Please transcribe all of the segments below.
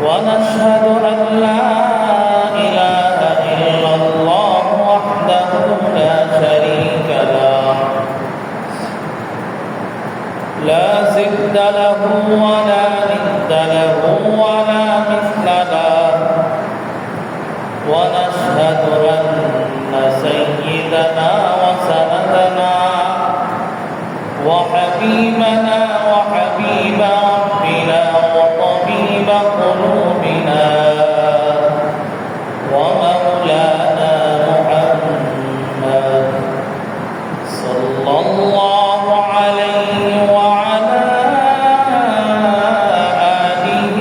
ونشهد أن لا إله إلا الله وحده لا شريك له لا ضد له ولا ند له ولا مثل له ونشهد أن سيدنا وسندنا وحبيبنا وحبيب ربنا وطبيب قلوبنا ومولانا محمد صلى الله عليه وعلى آله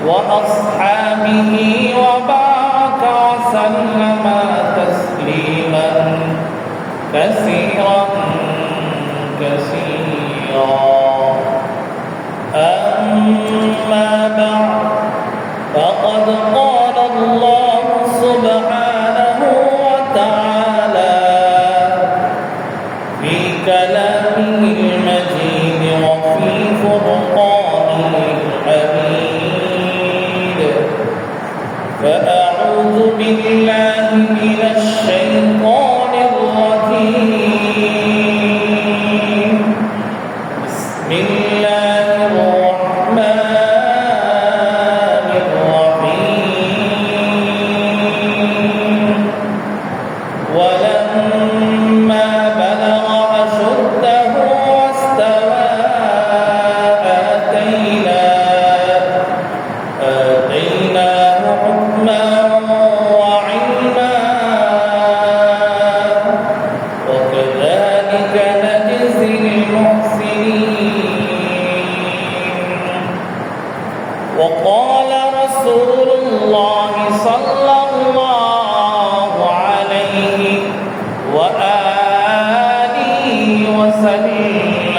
وأصحابه وبارك وسلم تسليما كثيرا أما بعد فقد قال الله سبحانه وتعالى في كلامه المجيد وفي فرقانه الحميد فأعوذ بالله من الشيطان الرجيم بسم الله الرحمن الرحيم ولما بلغ أشده واستوى آتيناه حكما وعلما وكذلك نجزي المحسنين وقال رسول الله صلى الله عليه وآله وسلم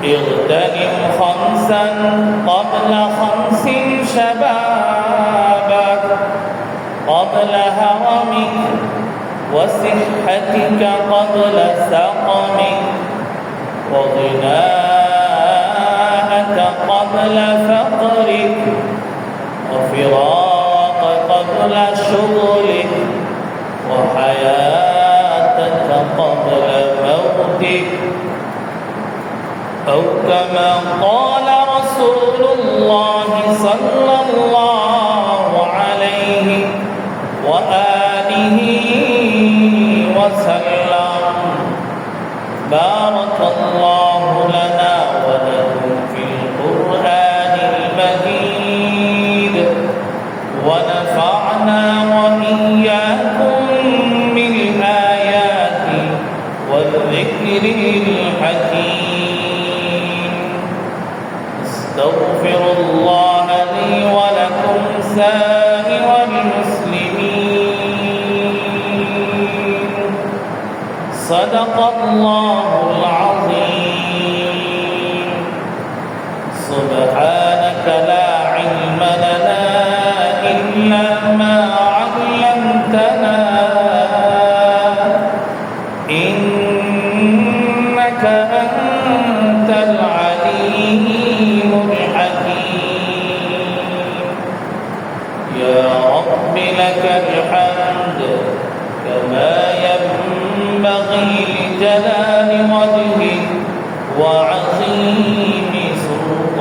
اغتنم خمسا قبل خمس شبابك قبل هرمك وصحتك قبل سقمك وغناءك قبل فقرك وفراق قبل شغلك وحياتك قبل موتك أو كما قال رسول الله صلى الله عليه وآله وسلم بارك الله لنا ولكم في القرآن المجيد ونفعنا وإياكم بالآيات والذكر الحكيم استغفر الله لي ولكم سائر المسلمين صدق الله العظيم سبحانك لا علم لنا إلا ما علمتنا إنك أنت العليم الحكيم يا رب لك الحمد كما ينبغي لجلال وجهك وعظيم سلطانك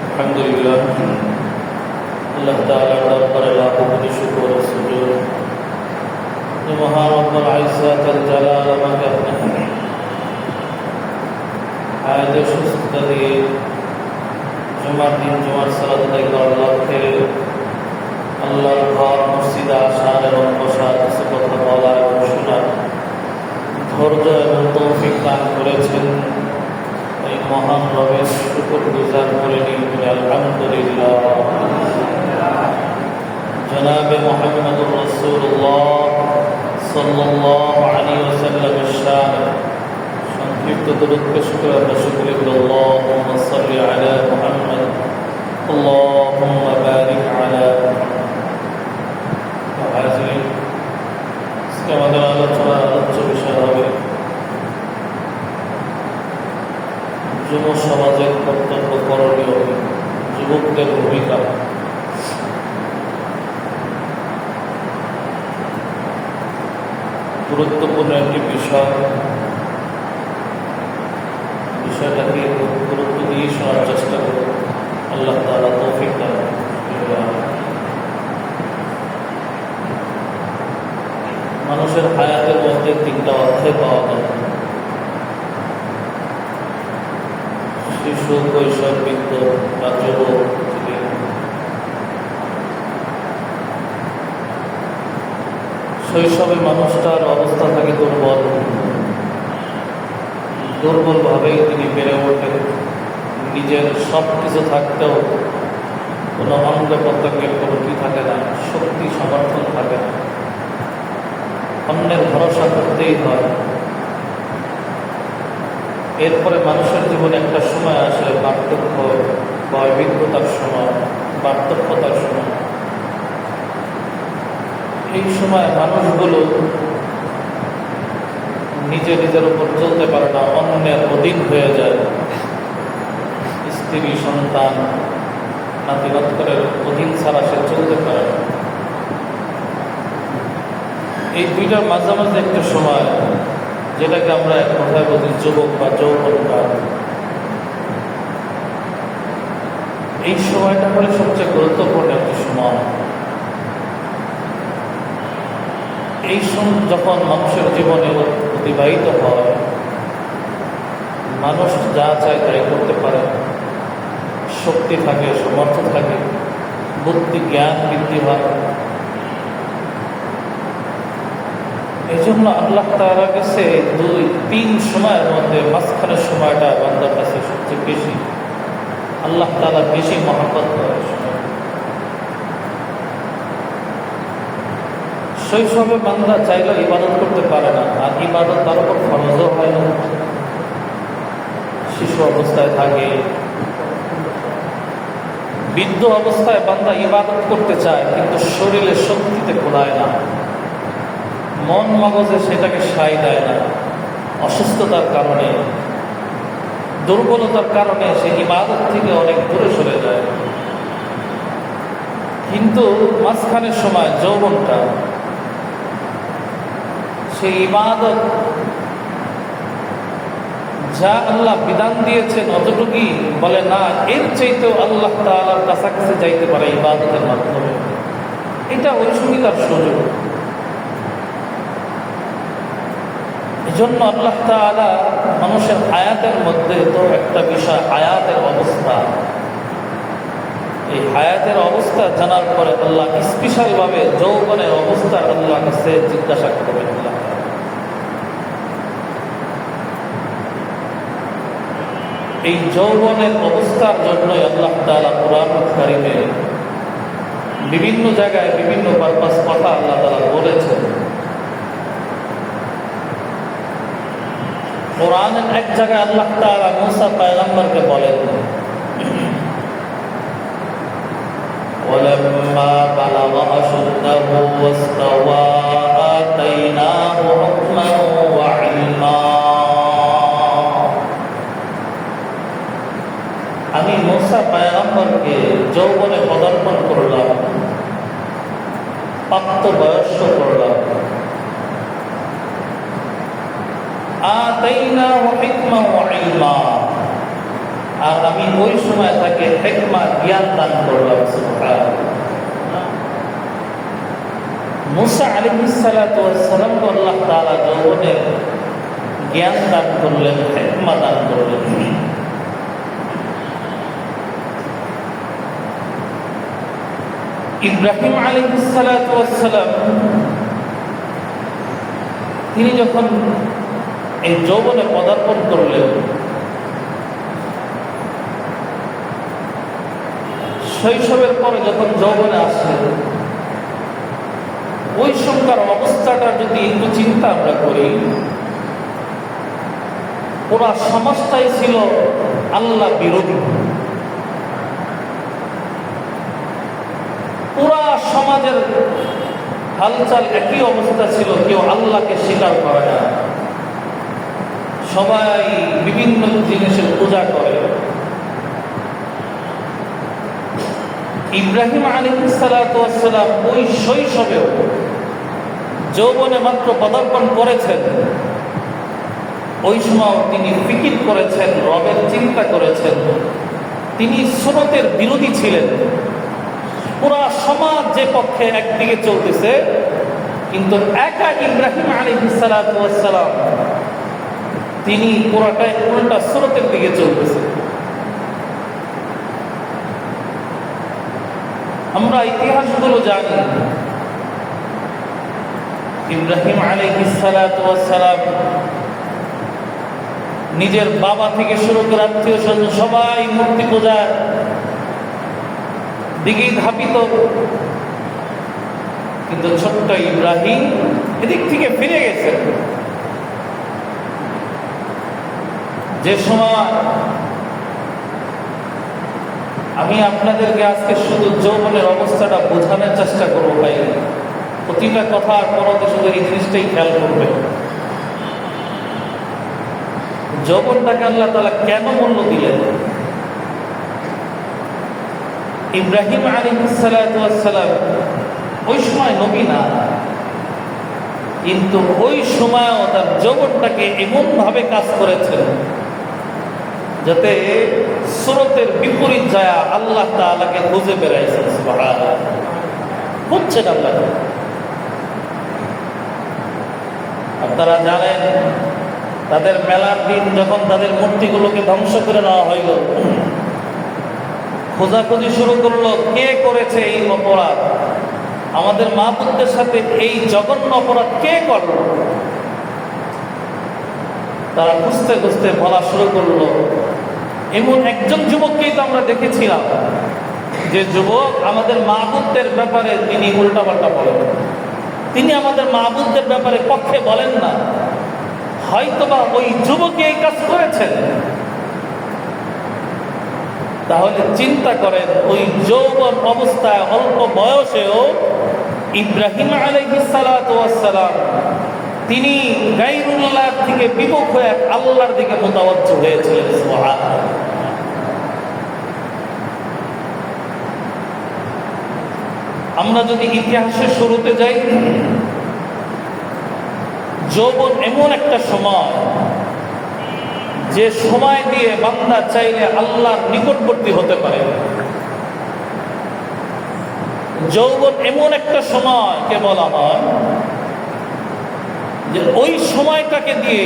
الحمد لله الله تعالى دربار লাখো শুকর ও সুজুদ যে মহান রব্বুল ইজ্জত আল জালাল আমাকে আপনি আজ সুস্থতা দিয়ে জুমার দিন জুমার সালাত আদায় করার লক্ষ্যে আল্লাহর ঘর মসজিদে আসার এবং বসার কিছু কথা বলা এবং শোনার ধৈর্য এবং তৌফিক দান করেছেন এই মহান রবের শুকর গুজার করে নিয়ে আলহামদুলিল্লাহ জনাবে মুহাম্মদুর রাসূলুল্লাহ সাল্লাল্লাহু আলাইহি ওয়াসাল্লামের শান সংক্ষিপ্ত দরুদ পেশ করে আমরা শুকরিয়া করি আল্লাহুম্মা সাল্লি আলা মুহাম্মদ আল্লাহুম্মা বারিক আলা মুহাম্মদ আজকে আমাদের আলোচ্য বিষয় হবে যুব সমাজের কর্তব্য করণীয়, যুবকদের ভূমিকা। গুরুত্বপূর্ণ একটি বিষয়টাকে গুরুত্ব দিয়ে শোনার চেষ্টা করব। আল্লাহ তাআলা তৌফিক দান করুন। মানুষের হায়াতের মধ্যে 3টা অধ্যায় পাওয়া যায়: শিশু, কৈশোর, বৃদ্ধ বা যুবক। শৈশবে মানুষটার অবস্থা থাকে দুর্বলভাবেই তিনি বেড়ে ওঠেন। নিজের সব কিছু থাকতেও কোনো অঙ্গ প্রত্যঙ্গের কোনো কি থাকে না, শক্তি সমর্থন থাকে না, অন্যের ভরসা করতেই হয়। এরপরে মানুষের জীবনে একটা সময় আসে বার্ধক্য বা অভিজ্ঞতার সময়, বার্ধক্যতার সময়। এই সময় মানুষগুলো নিজের উপর চলতে পারে না, অন্যের অধীন হয়ে যায়। স্ত্রী, সন্তান, নাতি-নাতনির অধীন ছাড়া সে চলতে পারে না। এই দুইটার মাঝামাঝি একটা সময়, যেটাকে আমরা এক কথায় বলি যুবক বা যৌবনকাল। এই সময়টা হলে সবচেয়ে গুরুত্বপূর্ণ একটি সময়। এই যখন মানুষের জীবনে অতিবাহিত হয়, মানুষ যা চায় তাই করতে পারে, শক্তি থাকে, সমর্থ থাকে, বুদ্ধি জ্ঞান বৃদ্ধি হয়। এই জন্য আল্লাহ তাআলার কাছে 2-3 সময়ের মধ্যে মাঝখানের সময়টা বান্দার কাছে সবচেয়ে বেশি, আল্লাহ তাআলা বেশি মহব্বত করে। শৈশবে বান্দা চাইলেও ইবাদত করতে পারে না, আর ইবাদত তার উপর ফরজও হয় না। শিশু অবস্থায় থাকে, বৃদ্ধ অবস্থায় বান্দা ইবাদত করতে চায়, কিন্তু শরীরে শক্তিতে কোলায় না, মন মগজে সেটাকে সায় দেয় না। অসুস্থতার কারণে, দুর্বলতার কারণে সে ইবাদত থেকে অনেক দূরে সরে যায়। কিন্তু মাঝখানের সময় যৌবনটা, সেই ইবাদত যা আল্লাহ বিধান দিয়েছেন অতটুকুই বলে না, এর চাইতেও আল্লাহ তাআলার কাছাকাছি যাইতে পারে ইবাদতের মাধ্যমে। এটা ওই সুবিধার সুযোগ। এজন্য আল্লাহ তাআলা মানুষের হায়াতের মধ্যে তো একটা বিষয়, হায়াতের অবস্থা। এই হায়াতের অবস্থা জানার পরে আল্লাহ স্পেশালভাবে যৌবনের অবস্থা আল্লাহ কাছে জিজ্ঞাসা করবেন। এই যৌবনের অবস্থার জন্যই আল্লাহ তাআলা কুরআন কারীমে বিভিন্ন জায়গায় বিভিন্ন পারপাস কথা আল্লাহ তাআলা বলেছেন। কোরআনের এক জায়গায় আল্লাহ তাআলা মুসা পয়গম্বরকে বলেন, ওয়ালাম্মা বালাগা আশুদ্দাহু ওয়াস্তাওয়া আতাইনাহু হুকমান ওয়া ইলমা। আমি মুসা পয়গম্বরকে যৌবনে পদার্পণ করলাম, প্রাপ্তবয়স্ক করলাম। আতাইনাহু হিকমা ওয়া ইলমা, আর আমি ওই সময় তাকে হিকমা, জ্ঞান দান করলাম। সুবহানাল্লাহ। মুসা আলাইহিস সালাতু ওয়াস সালামকে আল্লাহ তাআলা যৌবনে জ্ঞান দান করলেন, হিকমা দান করলেন। ইব্রাহিম আলাইহিস সালাতু ওয়াস সালাম, তিনি যখন এই যৌবনে পদার্পণ করলেন, শৈশবের পরে যখন যৌবনে আসলেন, ওই সময়কার অবস্থাটা যদি একটু চিন্তা আমরা করি, পুরা সমাজটাই ছিল আল্লাহ বিরোধী। পুরা সমাজের হালচাল একই অবস্থা ছিল, কেউ আল্লাহকে স্বীকার করে না, সবাই বিভিন্ন জিনিসের পূজা করে। ইব্রাহিম আলাইহিস সালাতু ওয়াস সালাম ওই শৈশবেও যৌবনে মাত্র পদার্পণ করেছেন, ওই সময় তিনি ফিকির করেছেন, রবের চিন্তা করেছেন। তিনি সুন্নতের বিরোধী ছিলেন। পুরা সমাজ যে পক্ষে একদিকে চলতেছে, কিন্তু একা ইব্রাহিম আলাইহিস সালাতু ওয়াস সালাম তিনি পুরাটাই উল্টা সুন্নতের দিকে চলতেছে। আমরা ইতিহাসগুলো জানি, ইব্রাহিম আলাইহিস সালাতু ওয়াস সালাম নিজের বাবা থেকে শুরু করে আত্মীয় স্বজন সবাই মূর্তি পূজার দিকেই ধাবিত, কিন্তু ছোট্ট ইব্রাহিম এদিক থেকে ফিরে গেছে। যে সময় আমি আপনাদেরকে আজকে শুধু যৌবনের অবস্থাটা বোঝানোর চেষ্টা করবো ভাই, প্রতিটা কথার পরতে শুধু এই জিনিসটাই খেয়াল করবে, যৌবনটাকে আল্লাহ তাআলা কেন মূল্য দিলেন। ইব্রাহিম আলাইহিস সালাতু ওয়াস সালাম ওই সময় নবী না, কিন্তু ওই সময়ও তার যৌবনটাকে এমন ভাবে কাজ করেছেন যাতে সুরতের বিপরীত যায় আল্লাহ তাআলাকে খুঁজে বেড়াইছেন। সুবহানাল্লাহ, বুঝছেন আল্লাহ। আপনারা জানেন, তাদের মেলার দিন যখন তাদের মূর্তিগুলোকে ধ্বংস করে নেওয়া হইল, খোঁজাখুঁজি শুরু করলো কে করেছে এই অপরাধ, আমাদের মাবুদদের সাথে এই জঘন্য অপরাধ কে করলো। তারা খুঁজতে খুঁজতে বলা শুরু করলো, এমন একজন যুবককেই তো আমরা দেখেছিলাম, যে যুবক আমাদের মাবুদদের ব্যাপারে তিনি উল্টাপাল্টা বলেন, তিনি আমাদের মাবুদদের ব্যাপারে পক্ষে বলেন না, হয়তোবা ওই যুবকই এই কাজ করেছেন। তাহলে চিন্তা করেন, ওই যৌবন অবস্থায় অল্প বয়সেও ইব্রাহিম আলাইহিস সালাতু ওয়াস সালাম তিনি গায়রুল্লাহ থেকে বিমুখ হয়ে আল্লাহর দিকে মুতাওয়াজ্জহ হয়েছিলেন। সুবহানাল্লাহ। আমরা যদি ইতিহাসের শুরুতে যাই, যৌবন এমন একটা সময় যে সময় দিয়ে বান্দা চাইলে আল্লাহর নিকটবর্তী হতে পারে। যৌবন এমন একটা সময়কে বলা হয় যে ওই সময়টাকে দিয়ে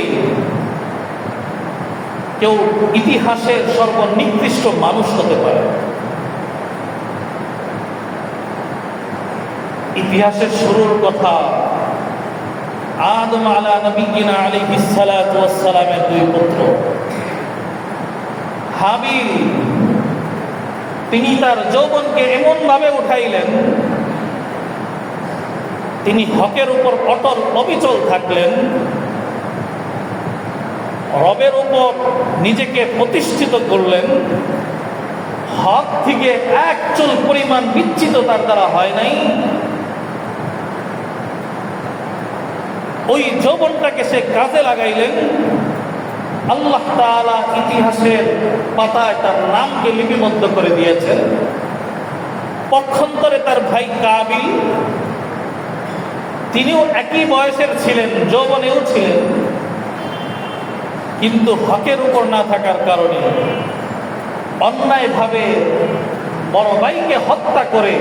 কেউ ইতিহাসের সর্বনিকৃষ্ট মানুষ হতে পারে। ইতিহাসের শুরুর কথা, আদম আলা নবিয়িনা আলাইহিস সালাতু ওয়াস সালামের দুই পুত্র হাবিল, তিনি তার যৌবনকে এমন ভাবে উঠাইলেন, তিনি হকের উপর অটল অবিচল থাকলেন, রবের উপর নিজেকে প্রতিষ্ঠিত করলেন, হক থেকে এক চুল পরিমাণ বিচ্যুত তার দ্বারা হয় নাই। ওই যৌবনটাকে সে কাজে লাগাইলেন। আল্লাহ তাআলা ইতিহাসের পাতায় তার নামকে লিপিবদ্ধ করে দিয়েছেন। পক্ষান্তরে তার ভাই কাবিল, তিনিও একই বয়সের ছিলেন, যৌবনেও ছিলেন, কিন্তু হকের উপর না থাকার কারণে অন্যায়ভাবে বড় ভাইকে হত্যা করে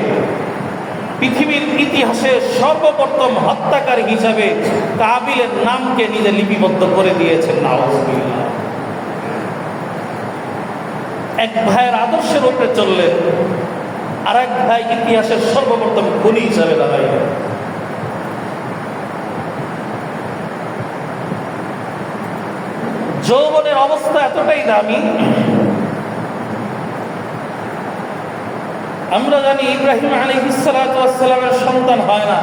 পৃথিবীর ইতিহাসে সর্বপ্রথম হত্যাকারী হিসাবে কাবিলের নামকে নিজে লিপিবদ্ধ করে দিয়েছেন। নাউজুবিল্লাহ। এক ভাইয়ের আদর্শের উপরে চললেন, আর এক ভাই ইতিহাসের সর্বপ্রথম খুনি হিসাবে দাঁড়াইলেন। যৌবনের অবস্থা এতটাই দামি। আমরা জানি ইব্রাহিম আলাইহিস সালাতু ওয়াস সালামের সন্তান হয় না।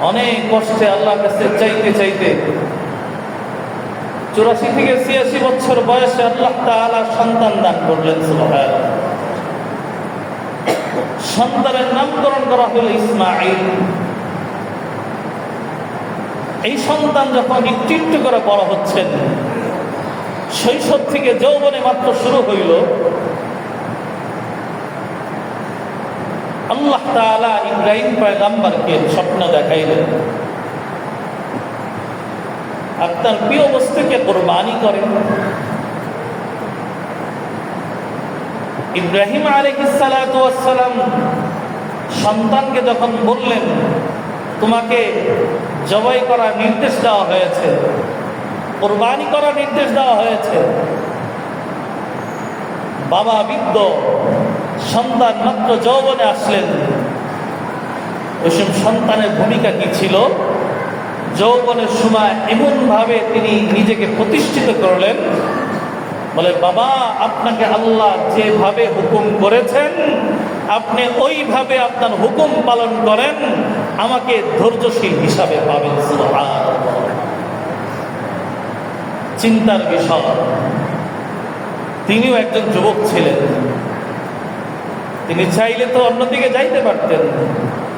অনেক কষ্টে আল্লাহর কাছে চাইতে চাইতে 84 থেকে 86 বছর বয়সে আল্লাহ তাআলা সন্তান দান করলেন। সুবহানাল্লাহ। সন্তানের নামকরণ করা হলো ইসমাঈল। এই সন্তান যখন একটু একটু করে বড় হচ্ছেন, শৈশব থেকে যৌবনে মাত্র শুরু হইল, আল্লাহ তাআলা ইব্রাহিম পয়গম্বরকে স্বপ্ন দেখাইলেন, আপনার প্রিয় বস্তুকে কুরবানি করেন। ইব্রাহিম আলাইহিস সালাতু ওয়াস সালাম সন্তানকে যখন বললেন, তোমাকে জবাই করার নির্দেশ দেওয়া হয়েছে, কুরবানি করার নির্দেশ দেওয়া হয়েছে, বাবা বৃদ্ধ, সন্তান মাত্র যৌবনে আসলেন, ওইসব সন্তানের ভূমিকা কি ছিল? যৌবনের সময় এমনভাবে তিনি নিজেকে প্রতিষ্ঠিত করলেন, বলে, বাবা, আপনাকে আল্লাহ যেভাবে হুকুম করেছেন আপনি ওইভাবে আপনার হুকুম পালন করেন, আমাকে ধৈর্যশীল হিসাবে পাবেন। সুবহানাল্লাহ। চিন্তার বিষয়। তিনিও একজন যুবক ছিলেন, তিনি চাইলে তো অন্যদিকে যাইতে পারতেন,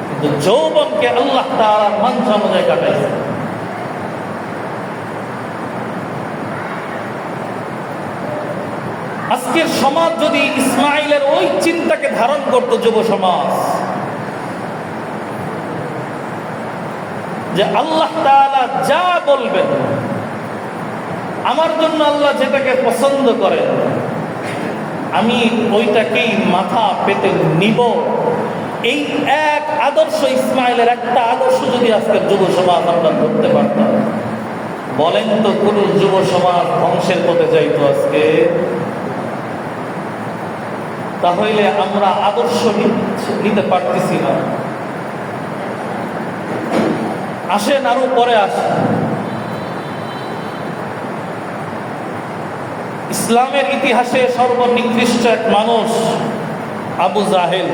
কিন্তু যৌবনকে আল্লাহ তাআলা মঞ্চ অনুযায়ী কাটাইছেন। আজকের সমাজ যদি ইসমাইলের ওই চিন্তাকে ধারণ করত, যুব সমাজ, যে আল্লাহ তাআলা যা বলবেন, আমার জন্য আল্লাহ যেটাকে পছন্দ করেন, আমি ওইটাকেই মাথা পেতে নিব, এই এক আদর্শ, ইসমাইলের একটা আদর্শ যদি আজকের যুব সমাজ আমরা ধরতে পারতাম, বলেন তো কোন যুব সমাজ ধ্বংসের পথে যাইতো আজকে? তাহলে আমরা আদর্শ নিতে পারতেছি না। আসেন আরো পরে আসেন, ইসলামের ইতিহাসে সর্বনিকৃষ্ট এক মানুষ আবু জাহেল।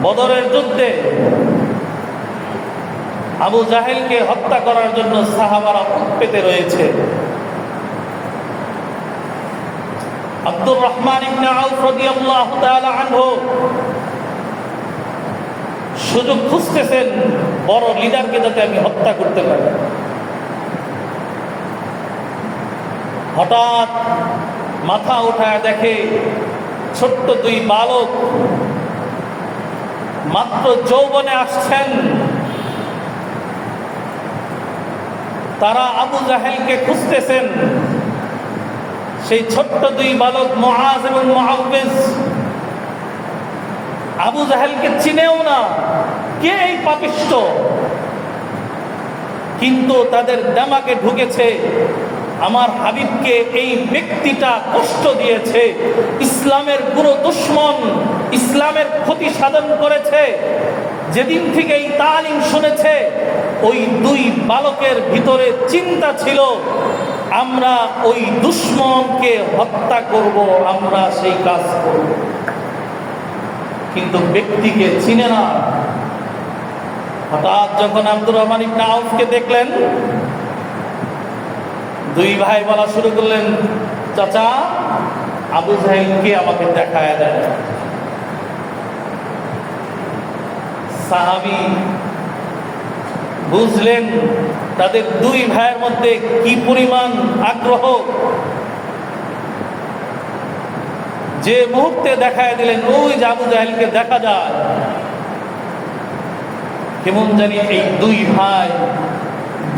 বদরের যুদ্ধে আবু জাহেলকে হত্যা করার জন্য সাহাবারা পেতে রয়েছে। আব্দুর রহমান ইবনে আউফ রাদিয়াল্লাহু তাআলা আনহু সুযোগ খুঁজতেছেন বড় লিডারকে যাতে আমি হত্যা করতে পারি। হঠাৎ মাথা উঠায় দেখে ছোট্ট দুই বালক মাত্র যৌবনে আসছেন, তারা আবু জাহেলকে খুঁজতেছেন। সেই ছোট্ট দুই বালক মুআজ এবং মুআউবিজ আবু জাহেলকে চিনেও না, কে এই পাপিষ্ঠ, কিন্তু তাদের দিমাগে ঢুকেছে আমার হাবিবকে এই ব্যক্তিটা কষ্ট দিয়েছে, ইসলামের পুরো দুশমন, ইসলামের ক্ষতি সাধন করেছে। যেদিন থেকে এই তালিম শুনেছে, ওই দুই বালকের ভিতরে চিন্তা ছিল, আমরা ওই দুশমনকে হত্যা করব, আমরা সেই কাজ করব, কিন্তু ব্যক্তিকে চিনে না। হঠাৎ যখন আব্দুর রহমান ইবনে আউফকে দেখলেন, দুই ভাই বলা শুরু করলেন, চাচা, আবু জাহেলকে আমাকে দেখায় দেন। সাহাবী বুঝলেন তাদের দুই ভাইয়ের মধ্যে কি পরিমাণ আগ্রহ। যে মুহূর্তে দেখায় দিলেন, ওই যে আবু জাহেলকে দেখা যায়, কেমন জানি এই দুই ভাই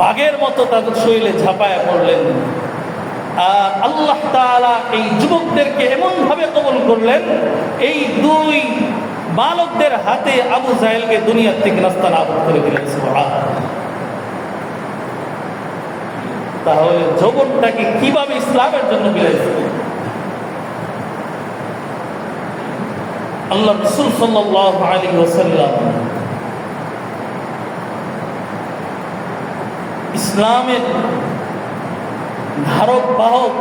বাঘের মতো তাদের শরীরে ঝাঁপায় পড়লেন। আর আল্লাহ তাআলা এই যুবকদেরকে এমন ভাবে কবুল করলেন, এই দুই বালকদের হাতে আবু জাহেলকে দুনিয়ার থেকে নাস্তানাবুদ করে দিলেন। সুবহানাল্লাহ। তাহলে যৌবনটাকে কিভাবে ইসলামের জন্য বিলাইছে? আল্লাহ রাসূল সাল্লাল্লাহু আলাইহি ওয়াসাল্লাম ইসলামের ধারক বাহক,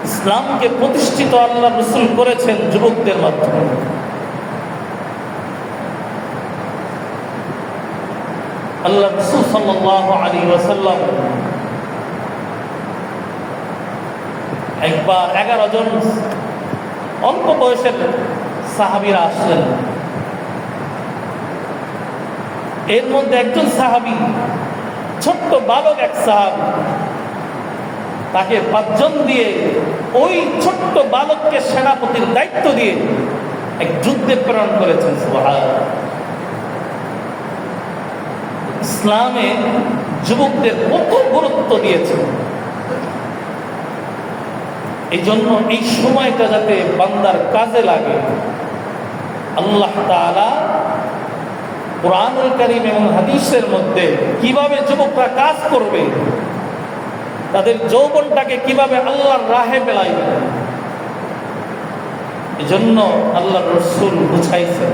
ইসলামকে প্রতিষ্ঠিত আল্লাহ রাসূল করেছেন যুবকদের মাধ্যমে। আল্লাহ রাসূল সাল্লাল্লাহু আলাইহি ওয়াসাল্লাম একবার 11 জন অল্প বয়সের সাহাবীরা আসলেন। এর মধ্যে একজন সাহাবী, ছোট্ট বালক এক সাহাবী, তাকে 5 জন দিয়ে ওই ছোট্ট বালককে সেনাপতির দায়িত্ব দিয়ে এক যুদ্ধে প্রেরণ করেছেন। সুবহানাল্লাহ। ইসলামে যুবকদের কত গুরুত্ব দিয়েছে। এই জন্য এই সময়টা যাতে বান্দার কাজে লাগে, আল্লাহ তাআলা কুরআনুল কারীম এবং হাদিসের মধ্যে কিভাবে যুবকরা কাজ করবে, তাদের যৌবনটাকে কিভাবে আল্লাহর রাহে মেলাইবে, এজন্য আল্লাহর রাসূল বুঝাইছেন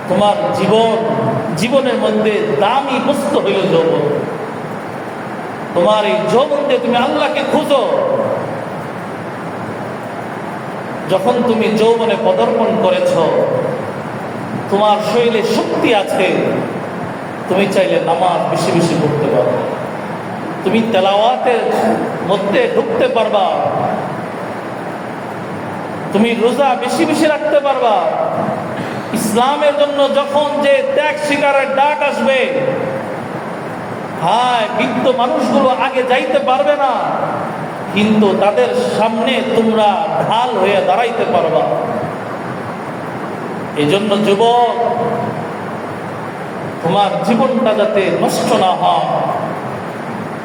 তোমার জীবনের মধ্যে দামি বস্তু হইল যৌবন। তোমার এই যৌবন দিয়ে তুমি আল্লাহকে খুঁজো। যখন তুমি যৌবনে পদার্পণ করেছ, তোমার শরীরে শক্তি আছে, তুমি চাইলে নামাজ বেশি বেশি পড়তে পারো, তুমি তেলাওয়াতের মধ্যে ঢুকতে পারবা, তুমি রোজা বেশি বেশি রাখতে পারবা। ইসলামের জন্য যখন যে ত্যাগ স্বীকারের ডাক আসবে, হ্যাঁ, বৃদ্ধ মানুষগুলো আগে যাইতে পারবে না, কিন্তু তাদের সামনে তোমরা ঢাল হয়ে দাঁড়াইতে পারবা। এই জন্য যুবক, তোমার জীবনটা যাতে নষ্ট না হয়,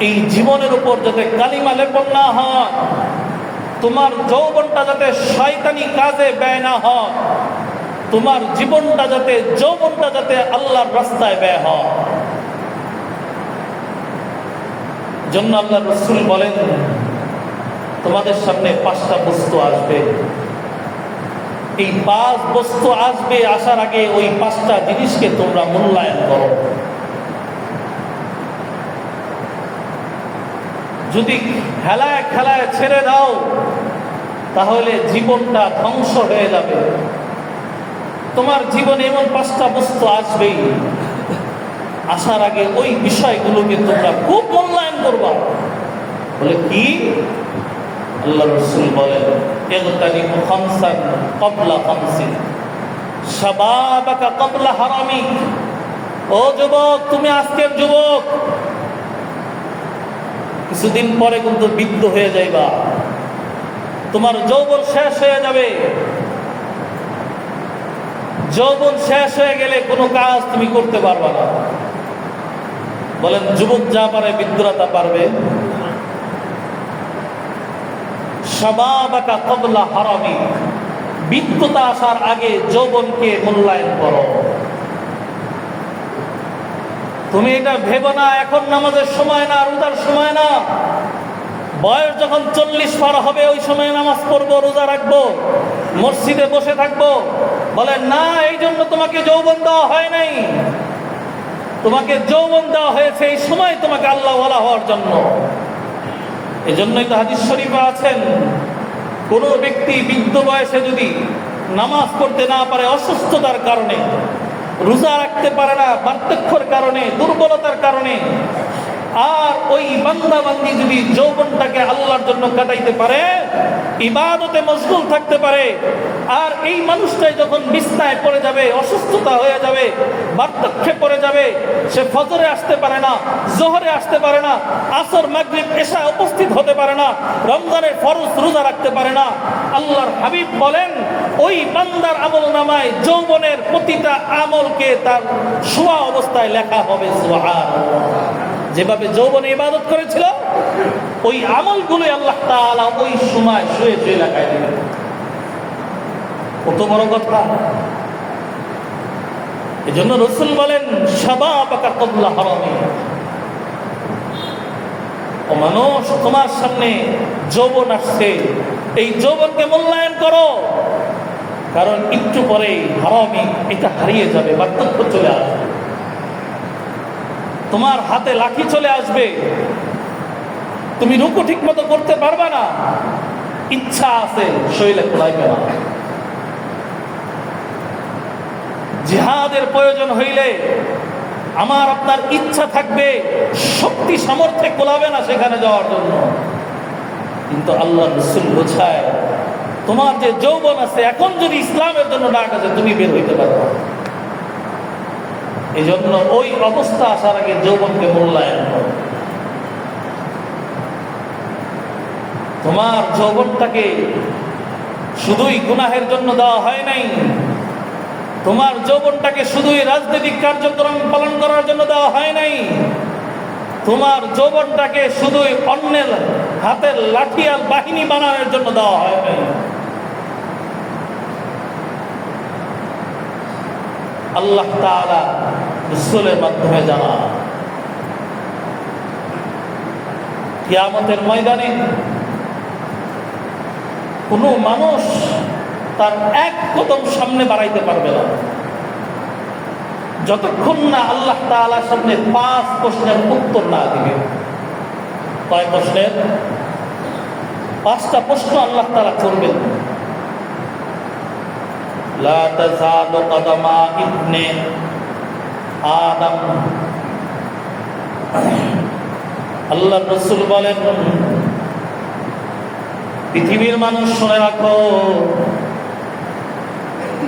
এই জীবনের উপর যাতে কালিমা লেপন না হয়, তোমার যৌবনটা যাতে শয়তানি কাজে ব্যয় না হয়, তোমার জীবনটা যাতে যৌবনটা যাতে আল্লাহর রাস্তায় ব্যয় হয়। জন্য আল্লাহর রাসূল বলেন, তোমাদের সামনে 5টা বস্তু আসবে। এই 5 বস্তু আসবে, আসার আগে ওই 5টা জিনিসকে তোমরা মূল্যায়ন করো। যদি খেলায় খেলায় ছেড়ে দাও, তাহলে জীবনটা ধ্বংস হয়ে যাবে। তোমার জীবনে এমন 5টা বস্তু আসবেই, আসার আগে ওই বিষয়গুলোকে তোমরা খুব মূল্যায়ন করবা। বলে কি? আল্লাহ রাসূল বলেন, ইগতানিমু খামসান ক্বাবলা খামসিন শাবাবাকা ক্বাবলা হারামিক। ও যুবক, তুমি আজকের যুবক, কিছুদিন পরে কিন্তু বৃদ্ধ হয়ে যাইবা, তোমার যৌবন শেষ হয়ে যাবে। যৌবন শেষ হয়ে গেলে কোনো কাজ তুমি করতে পারবা না। বলেন, যুবক যা পারে বৃদ্ধরা তা পারবে? শাবাবাকা ক্বাবলা হারামিক, বৃদ্ধতা আসার আগে যৌবনকে মূল্যায়ন করো। তুমি এটা ভেবো না এখন নামাজের সময় না, রোজার সময় না। বয়স যখন 40 পার হবে, ওই সময় নামাজ পড়বো, রোজা রাখবো, মসজিদে বসে থাকবো। বলে না, এই জন্য তোমাকে যৌবন দেওয়া হয় নাই। তোমাকে যৌবন দেওয়া হয়েছে এই সময় তোমাকে আল্লাহ ওয়ালা হওয়ার জন্য। এই জন্যই তো হাদিস শরীফে আছেন, কোনো ব্যক্তি বৃদ্ধ বয়সে যদি নামাজ পড়তে না পারে, অসুস্থতার কারণে, রোজা রাখতে পারে না, বার্ধক্যের কারণে, দুর্বলতার কারণে, আর ওই বান্দা বান্দি যদি যৌবনটাকে আল্লাহর জন্য কাটাইতে পারে, ইবাদতে মশগুল থাকতে পারে, আর এই মানুষটাই যখন বিছনায় পড়ে যাবে, অসুস্থতা হয়ে যাবে, বার্ধক্যে পড়ে যাবে, সে ফজরে আসতে পারে না, জোহরে আসতে পারে না, আসর মাগরিব এশা উপস্থিত হতে পারে না, রমজানের ফরজ রোজা রাখতে পারে না। আল্লাহর হাবিব বলেন, ওই বান্দার আমল নামায় যৌবনের প্রতিটা আমলকে তার শোয়া অবস্থায় লেখা হবে। সুবহানাল্লাহ। যেভাবে যৌবনে ইবাদত করেছিল, ওই আমলগুলো আল্লাহ তাআলা ওই সময় শুয়ে শুয়ে লেখায় দিবেন। কত বড় কথা! এজন্য রাসূল বলেন, শাবাবাকা ক্বাবলা হারামিক। ও মানুষ, তোমার সামনে যৌবন আসছে, এই যৌবনকে মূল্যায়ন করো, কারণ একটু পরেই হারামিক এটা হারিয়ে যাবে, বার্ধক্য চলে আসবে, তোমার হাতে লাঠি চলে আসবে, তুমি রুকু ঠিক মতো করতে পারবা না, ইচ্ছা আছে শরীরে কুলাইবে না। জিহাদের প্রয়োজন হইলে আমার আপনার ইচ্ছা থাকবে, শক্তি সামর্থ্যে কুলাবে না সেখানে যাওয়ার জন্য। কিন্তু আল্লাহ রাসূল বোঝায় তোমার যে যৌবন আছে এখন যদি ইসলামের জন্য না কাজে তুমি বের হইতে পারবে না। এই জন্য ওই অবস্থা আসার আগে যৌবনকে মূল্যায়ন করো। তোমার যৌবনটাকে শুধুই গুনাহের জন্য দেওয়া হয় নাই, তোমার যৌবনটাকে শুধুই রাজনৈতিক কার্যক্রম পালন করার জন্য দেওয়া হয় নাই, তোমার যৌবনটাকে শুধুই অন্যের হাতের লাঠি আর বাহিনী বানানোর জন্য দেওয়া হয় নাই। আল্লাহ তাআলা রাসূলের মাধ্যমে জানা কিয়ামতের ময়দানে কোনো মানুষ তার এক কদম সামনে বাড়াইতে পারবে না যতক্ষণ না আল্লাহ তাআলার সামনে 5 প্রশ্নের উত্তর না দিবে। কয় প্রশ্নের? 5টা প্রশ্ন আল্লাহ তাআলা করবেন। লা তাযালু কদমা ইবনে আদম, আল্লাহর রাসূল বলেন পৃথিবীর মানুষ শুনে রাখো,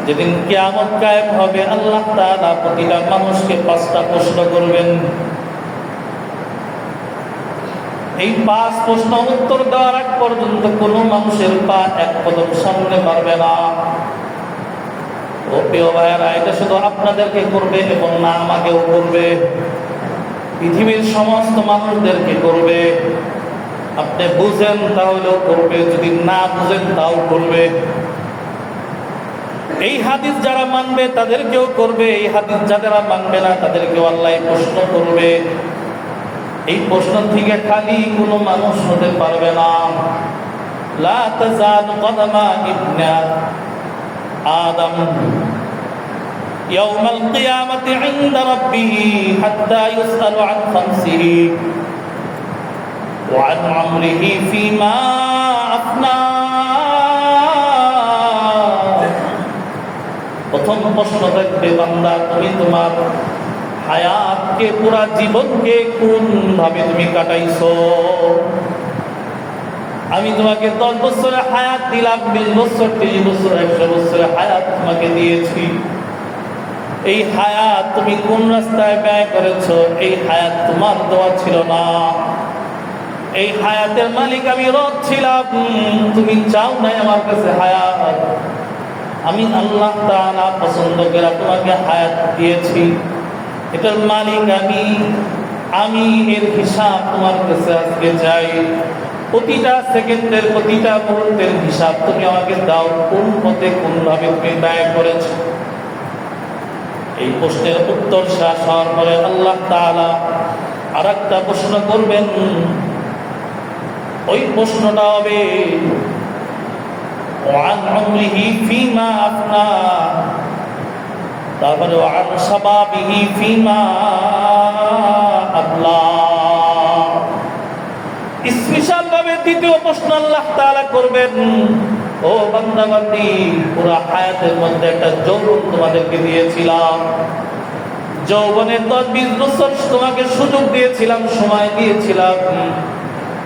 যেদিন কিয়ামত কায়েম হবে আল্লাহ তাআলা প্রতিটা মানুষকে 5টা প্রশ্ন করবেন। এই 5 প্রশ্ন উত্তর দেওয়ার আগ পর্যন্ত কোনো মানুষের পা এক কদম সামনে বাড়বে না। ও প্রিয় ভাইয়েরা, এটা শুধু আপনাদেরকে করবে এবং না আমাকেও করবে, পৃথিবীর সমস্ত মানুষদেরকে করবে। আপনি বুঝেন তাহলেও করবে, যদি না বুঝেন তাও করবে। এই হাদিস যারা মানবে তাদেরকেও করবে, এই হাদিস যারা মানবে না তাদেরকেও আল্লাহ প্রশ্ন করবে। এই প্রশ্ন থেকে খালি কোনো মানুষ হতে পারবে না। লা তাযালু কদমা ইবনে আদম ইয়াউমাল কিয়ামাতি ইনদা রাব্বিহি হাত্তা ইউসআলু আন খামসিহি ওয়া আন আমরিহি ফীমা আফনা। প্রথম প্রশ্ন থাকবে, বান্দা তুমি তোমার হায়াতকে, পুরা জীবনকে কোন ভাবে তুমি কাটাইছো? আমি তোমাকে 10 বছরের হায়াত দিলাম, 20 বছর, 30 বছর, 100 বছরের হায়াত তোমাকে দিয়েছি। এই হায়াত তুমি কোন রাস্তায় ব্যয় করেছো? এই হায়াত তোমার দেওয়া ছিল না। এই হায়াতের মালিক আমি রব ছিলাম, তুমি চাও নাই আমার কাছে হায়াত। আমি আল্লাহ তাআলা পছন্দ করে তোমাকে হায়াত দিয়েছি, এটার মালিক আমি এর হিসাব তোমার কাছে আজকে চাই। প্রতিটা সেকেন্ডের, প্রতিটা মুহূর্তের হিসাব তুমি আমাকে দাও, কোন পথে কোন ভাবে তুমি ব্যয় করেছো। এই প্রশ্নের উত্তর শেষ হওয়ার পরে আল্লাহ তাআলা আরেকটা প্রশ্ন করবেন। ওই প্রশ্নটা হবে ওয়ান উমরিহি ফীমা আফনা, তারপরে ওয়ান শাবাবিহি ফীমা আবলা। স্পেশাল ভাবে দ্বিতীয় প্রশ্ন আল্লাহ তাআলা করবেন, ও বান্দা বান্দি, পুরা হায়াতের মধ্যে একটা যৌবন তোমাদেরকে দিয়েছিলাম, যৌবনের 10-20 বছর তোমাকে সুযোগ দিয়েছিলাম, সময় দিয়েছিলাম,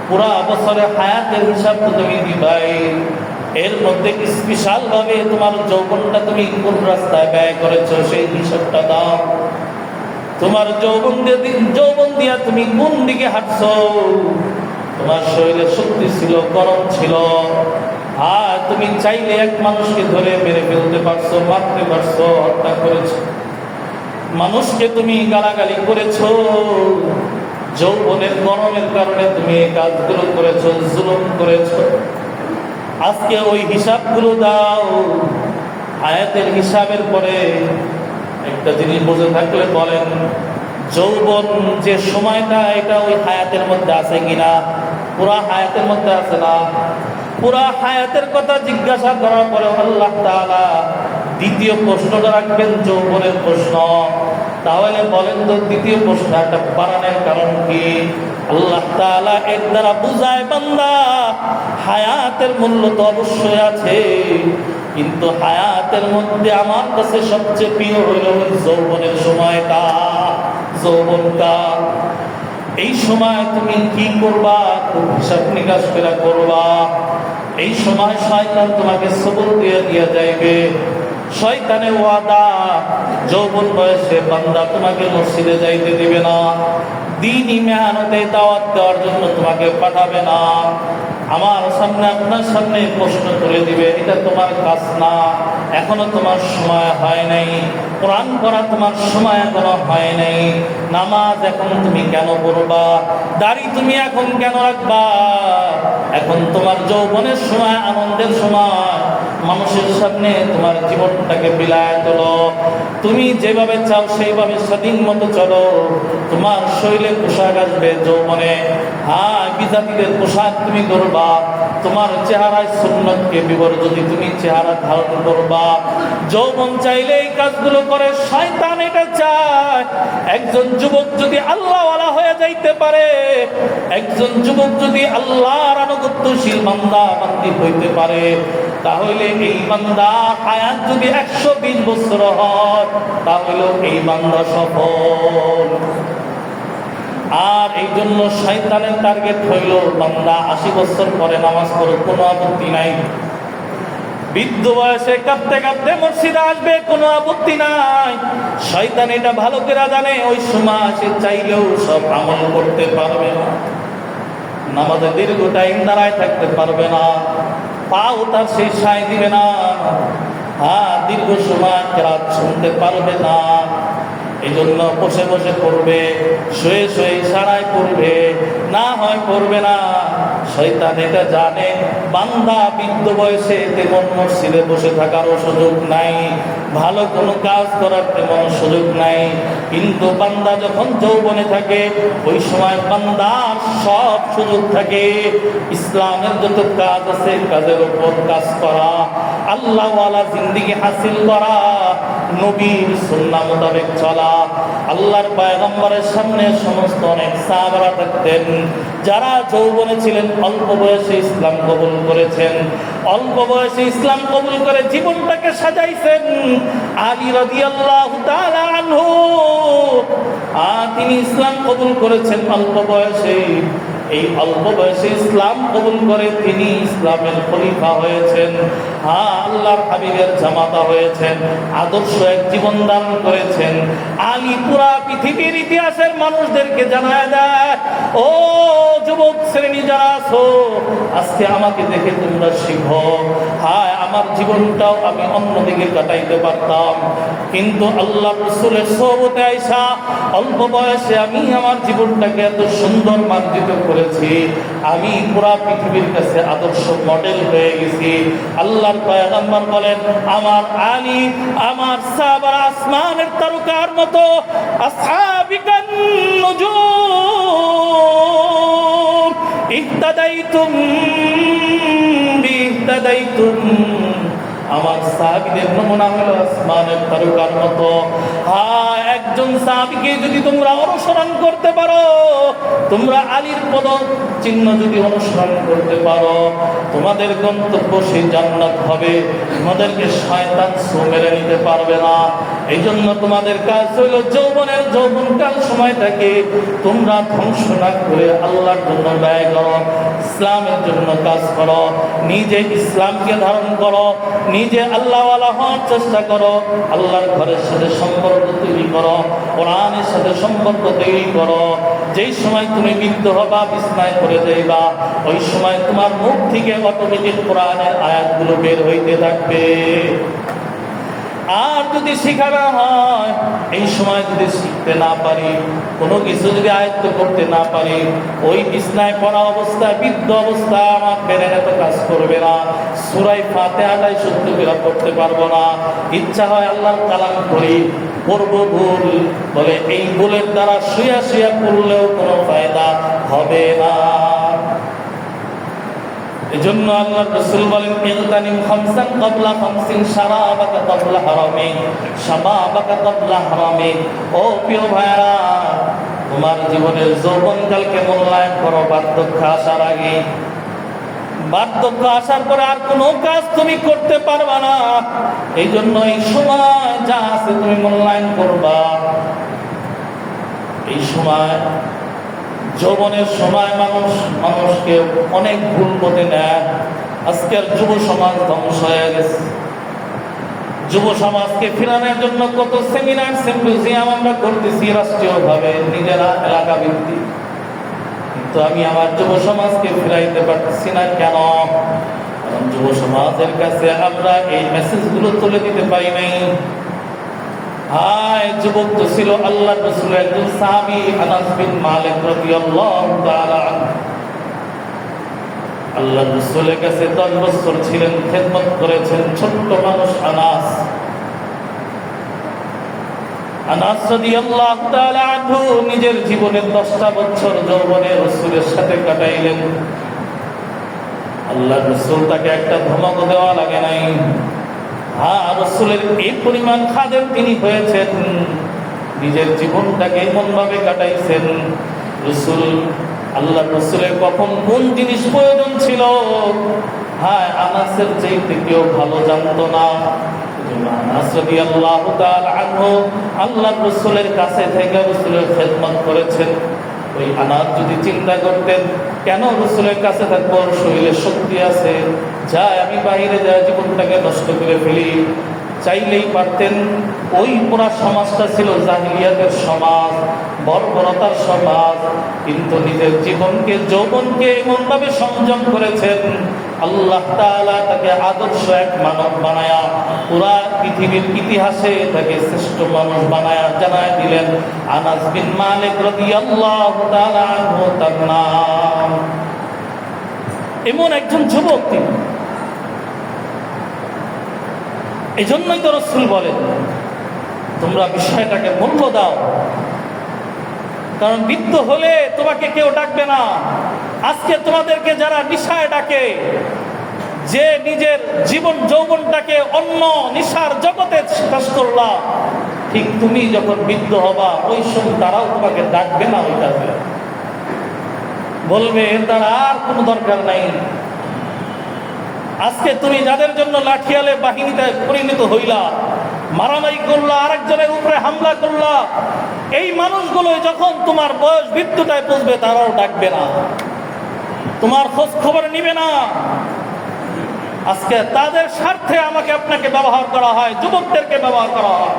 পুরা বছরে হায়াতের হিসাব তো তুমি দিবাই। এর মধ্যে স্পেশাল ভাবে তোমার যৌবনটা তুমি কোন রাস্তায় ব্যয় করেছো সেই হিসাবটা দাও। তোমার যৌবন দিয়া তুমি কোন দিকে হাঁটছো? তোমার শরীরে শক্তি ছিল, গরম ছিল, আর তুমি চাইলে এক মানুষকে ধরে মেরে ফেলতে পারছো, মারতে পারছো, হত্যা করেছো। মানুষকে তুমি গালাগালি করেছো, যৌবনের গরমের কারণে তুমি এই কাজগুলো করেছো, জুলুম করেছো। আজকে ওই হিসাবগুলো দাও। হায়াতের হিসাবের পরে একটা জিনিস বুঝে থাকলে বলেন, যৌবন যে সময়টা, এটা ওই হায়াতের মধ্যে আছে কিনা? পুরা হায়াতের মধ্যে আছে না? পুরা হায়াতের কথা জিজ্ঞাসা করার পরে আল্লাহ তাআলা দ্বিতীয় প্রশ্নটা রাখবেন, যৌবনের প্রশ্ন। তাহলে বলেন তো দ্বিতীয় প্রশ্ন একটা বাড়ানোর কারণ কি? আল্লাহ তাআলা এর দ্বারা বুঝায়, বান্দা হায়াতের মূল্য তো অবশ্যই আছে, কিন্তু হায়াতের মধ্যে আমার কাছে সবচেয়ে প্রিয় হইল যৌবনের সময়টা, যৌবনটা। এই সময় তুমি কি করবা, খুব হিসাব নিকাশ করে করবা। এই সময় শয়তান তোমাকে সবল দিয়ে যাইবে। শয়তানের ওয়াদা, যৌবন বয়সে বান্দা তোমাকে মসজিদে যাইতে দিবে না, দ্বীনি মেহনতে দাওয়াত দেওয়ার জন্য তোমাকে পাঠাবে না। আমার সামনে আপনার সামনে প্রশ্ন তুলে দিবে, এটা তোমার কাজ না, এখনো তোমার সময় হয় নাই। কোরআন পড়া তোমার সময় এখনো হয় নাই। নামাজ এখন তুমি কেন পড়বা? দাড়ি তুমি এখন কেন রাখবা? এখন তোমার যৌবনের সময়, আনন্দের সময়। মানুষের সামনে তোমার জীবনটাকে বিলায় তোলো। তুমি যেভাবে চাও সেইভাবে স্বাধীন মতো চলো। তোমার শরীরে পোশাক আসবে যৌবনে, হ্যাঁ বিজাতিদের পোশাক তুমি করবা। তোমার চেহারায় সুন্নতকে বিবর্জিত তুমি চেহারা ধারণ করবা। যৌবন চাইলে এই কাজগুলো করে, শয়তান এটা চায়। একজন যুবক যদি আল্লাহওয়ালা হয়ে যাইতে পারে, একজন যুবক যদি আল্লাহর আনুগত্যশীল বান্দা বান্দি হইতে পারে, তাহলে এই বান্দা হায়াত যদি 120 বছর হয়, তাহলে এই বান্দা সফল। আর এই জন্য শয়তানের টার্গেট হইল বান্দা 80 বছর পরে নামাজ পড়ে, কোনো আপত্তি নাই। বৃদ্ধ বয়সে কাঁপতে কাঁপতে মসজিদে আসবে, কোনো আপত্তি নাই। শয়তান এটা ভালো করে জানে, ওই সময় সে চাইলেও সব আমল করতে পারবে না। নামাজে দীর্ঘ টাইম দাঁড়ায় থাকতে পারবে না, পাও তার সেই সায় দিবে না, হ্যাঁ দীর্ঘ সময় রাত শুনতে পারবে না। এই জন্য বসে বসে পড়বে, শুয়ে শুয়ে ইশারায় পড়বে, না হয় পড়বে না। শয়তান এটা জানে বান্দা বৃদ্ধ বয়সে তেমন মসজিদে বসে থাকারও সুযোগ নাই, ভালো কোনো কাজ করার তেমন সুযোগ নাই। কিন্তু বান্দা যখন যৌবনে থাকে, ওই সময় বান্দার সব সুযোগ থাকে। ইসলামের যত কাজ আছে, কাজের উপর কাজ করা, আল্লাহওয়ালা জিন্দেগি হাসিল করা, নবীর সুন্নাহ মোতাবেক চলা। আল্লাহর পয়গম্বরের সামনে সমস্ত অনেক সাহাবারা থাকতেন, যারা যৌবনে ছিলেন, অল্প বয়সে ইসলাম কবুল করেছেন, অল্প বয়সে ইসলাম কবুল করে জীবনটাকে সাজাইছেন। আলী রাদিয়াল্লাহু তাআলা আনহু, তিনি ইসলাম কবুল করেছেন অল্প বয়সে। এই অল্প বয়সে ইসলাম কবুল করে তিনি ইসলামের খলিফা হয়েছেন, হ্যাঁ আল্লাহর হাবিবের জামাতা হয়েছেন, আদর্শ এক জীবন দান করেছেন। আলী পুরা পৃথিবীর ইতিহাসের মানুষদেরকে জানায় দেয়, ও যুবক শ্রেণী যারা আছো, আজকে আমাকে দেখে তোমরা শিখো। হ্যাঁ আমার জীবনটাও আমি অন্যদিকে কাটাইতে পারতাম, কিন্তু আল্লাহ রাসূলের সোহবতে আইসা অল্প বয়সে আমি আমার জীবনটাকে এত সুন্দর মার্জিত করেছি, আমি পুরা পৃথিবীর কাছে আদর্শ মডেল হয়ে গেছি। আল্লাহর পয়গম্বর বলেন, আমার আলী, আমার সাহাবারা আসমানের তারকার মতো, আসহাবিকান নুজুম ইহতাদাইতুম বিহতাদাইতুম। আমার সাহাবীদের নমুনা হলো আসমানের তারকার মতো। হ্যাঁ একজন সাহাবীকে যদি তোমরা অনুসরণ করতে পারো, তোমরা আলীর পদ চিহ্ন যদি অনুসরণ করতে পারো, তোমাদের গন্তব্য সেই জান্নাত হবে, তোমাদেরকে শয়তান ছো মেরে নিতে পারবে না। এই জন্য তোমাদের কাজ হইল যৌবনের যৌবনকাল সময়টাকে তোমরা ধ্বংস না করে আল্লাহর জন্য ব্যয় করো, ইসলামের জন্য কাজ করো, নিজে ইসলামকে ধারণ করো, নিজে আল্লাহওয়ালা হওয়ার চেষ্টা করো, আল্লাহর ঘরের সাথে সম্পর্ক তৈরি করো, কোরআনের সাথে সম্পর্ক তৈরি করো। যেই সময় তুমি বৃদ্ধ হবা, বিছনায় পড়ে যাইবা, ওই সময় তোমার মুখ থেকে অটোমেটিক কোরআনের আয়াতগুলো বের হইতে থাকবে। আর যদি শিখানো হয়, এই সময় যদি শিখতে না পারি, কোনো কিছু যদি আয়ত্ত করতে না পারি, ওই বিছনায় পড়া অবস্থায়, বৃদ্ধ অবস্থায় আমার ব্রেন এত কাজ করবে না, সূরা ফাতিহাটাই শুদ্ধ করে পড়তে পারবো না। ইচ্ছা হয় আল্লাহর কালাম পড়ি, পড়বো ভুল, বলে এই ভুলের দ্বারা শুয়া শুয়া পড়লেও কোনো ফায়দা হবে না। এজন্য আল্লাহর রাসূল বলেন, ইগতানিম খামসান ক্বাবলা খামসিন শারাবাকা ক্বাবলা হারামি শাবাবাকা ক্বাবলা হারামি। ও প্রিয় ভাইরা, তোমার জীবনের যৌবনকালকে মূল্যায়ন করো বার্ধক্য আসার আগে। বার্ধক্য আসার পরে আর কোনো কাজ তুমি করতে পারবা না। এই জন্য এই সময় যা আছে তুমি মূল্যায়ন করবা। এই সময় যৌবনের সময় মানুষকে অনেক ভুল পথে নেয়। আজকের যুব সমাজ ধ্বংস হয়ে গেছে। যুব সমাজকে ফিরানোর জন্য কত সেমিনার সিম্পোজিয়াম আমরা করতেছি রাষ্ট্রীয়ভাবে, নিজেরা এলাকা ভিত্তিক, কিন্তু আমি আমার যুব সমাজকে ফিরাইতে পারতেছি না। কেন? কারণ যুব সমাজের কাছে আমরা এই মেসেজগুলো তুলে দিতে পারি নাই। যুবক তো ছিল আল্লাহ রাসূলের একজন সাহাবী আনাস বিন মালিক রাদিয়াল্লাহু তাআলা আনহু। আল্লাহ রাসূলের কাছে 10 বছর ছিলেন, খেদমত করেছেন। ছোট্ট মানুষ আনাস রাদিয়াল্লাহু তাআলা আনহু নিজের জীবনের 10টা বছর যৌবনে রাসূলের সাথে কাটাইলেন। আল্লাহ রাসূল তাকে একটা ধমক দেওয়া লাগে নাই। রাসূলের এই পরিমাণ খাদেম তিনি হয়েছেন, নিজের জীবনটাকে এমন ভাবে কাটাইছেন। আল্লাহ রাসূলের কখন কোন জিনিস প্রয়োজন ছিল আনাসের চাইতে কেউ ভালো জানতো না। আনাস রাদিয়াল্লাহু তাআলা আনহু আল্লাহ রাসূলের কাছে থেকে রাসূলের খেদমত করেছেন। ওই আনাস যদি চিন্তা করতেন কেন রাসূলের কাছে থাকবো, শরীরে শক্তি আছে, যাই আমি বাইরে যাই জীবনটাকে নষ্ট করে ফেলি, চাইলেই পারতেন। ওই পুরা সমাজটা ছিল জাহিলিয়াতের সমাজ, বর্বরতার সমাজ, কিন্তু নিজের জীবনকে যৌবনকে এমনভাবে সংযম করেছেন। আল্লাহ তাআলা তাকে আদর্শ এক মানব বানায়া পুরা পৃথিবীর ইতিহাসে তাকে শ্রেষ্ঠ মানুষ বানায়া জানায় দিলেন। আনাস বিন মালিক রাদিয়াল্লাহু তাআলা আনহু তার নাম। এমন একজন যুবক তিনি। এই জন্যই তো রাসূল বলেন তোমরা বিষয়টাকে মূল্য দাও, কারণ বৃদ্ধ হলে তোমাকে কেউ ডাকবে না। আজকে তোমাদেরকে যারা নিশায় ডাকে, যে নিজের জীবন যৌবনটাকে অন্য নিশার জগতে শেষ করলা, ঠিক তুমি যখন বৃদ্ধ হবা ওই সময় তারাও তোমাকে ডাকবে না। ওইটা বলবে তার আর কোনো দরকার নাই। আজকে তুমি যাদের জন্য লাঠিয়ালে বাহিনীতে পরিণত হইলা, মারামারি করলা, আরেকজনের উপরে হামলা করলা, এই মানুষগুলো যখন তোমার বয়স মৃত্যুটায় পৌঁছবে তারাও ডাকবে না, তোমার খোঁজ খবর নিবে না। আজকে তাদের স্বার্থে আমাকে আপনাকে ব্যবহার করা হয়, যুবকদেরকে ব্যবহার করা হয়।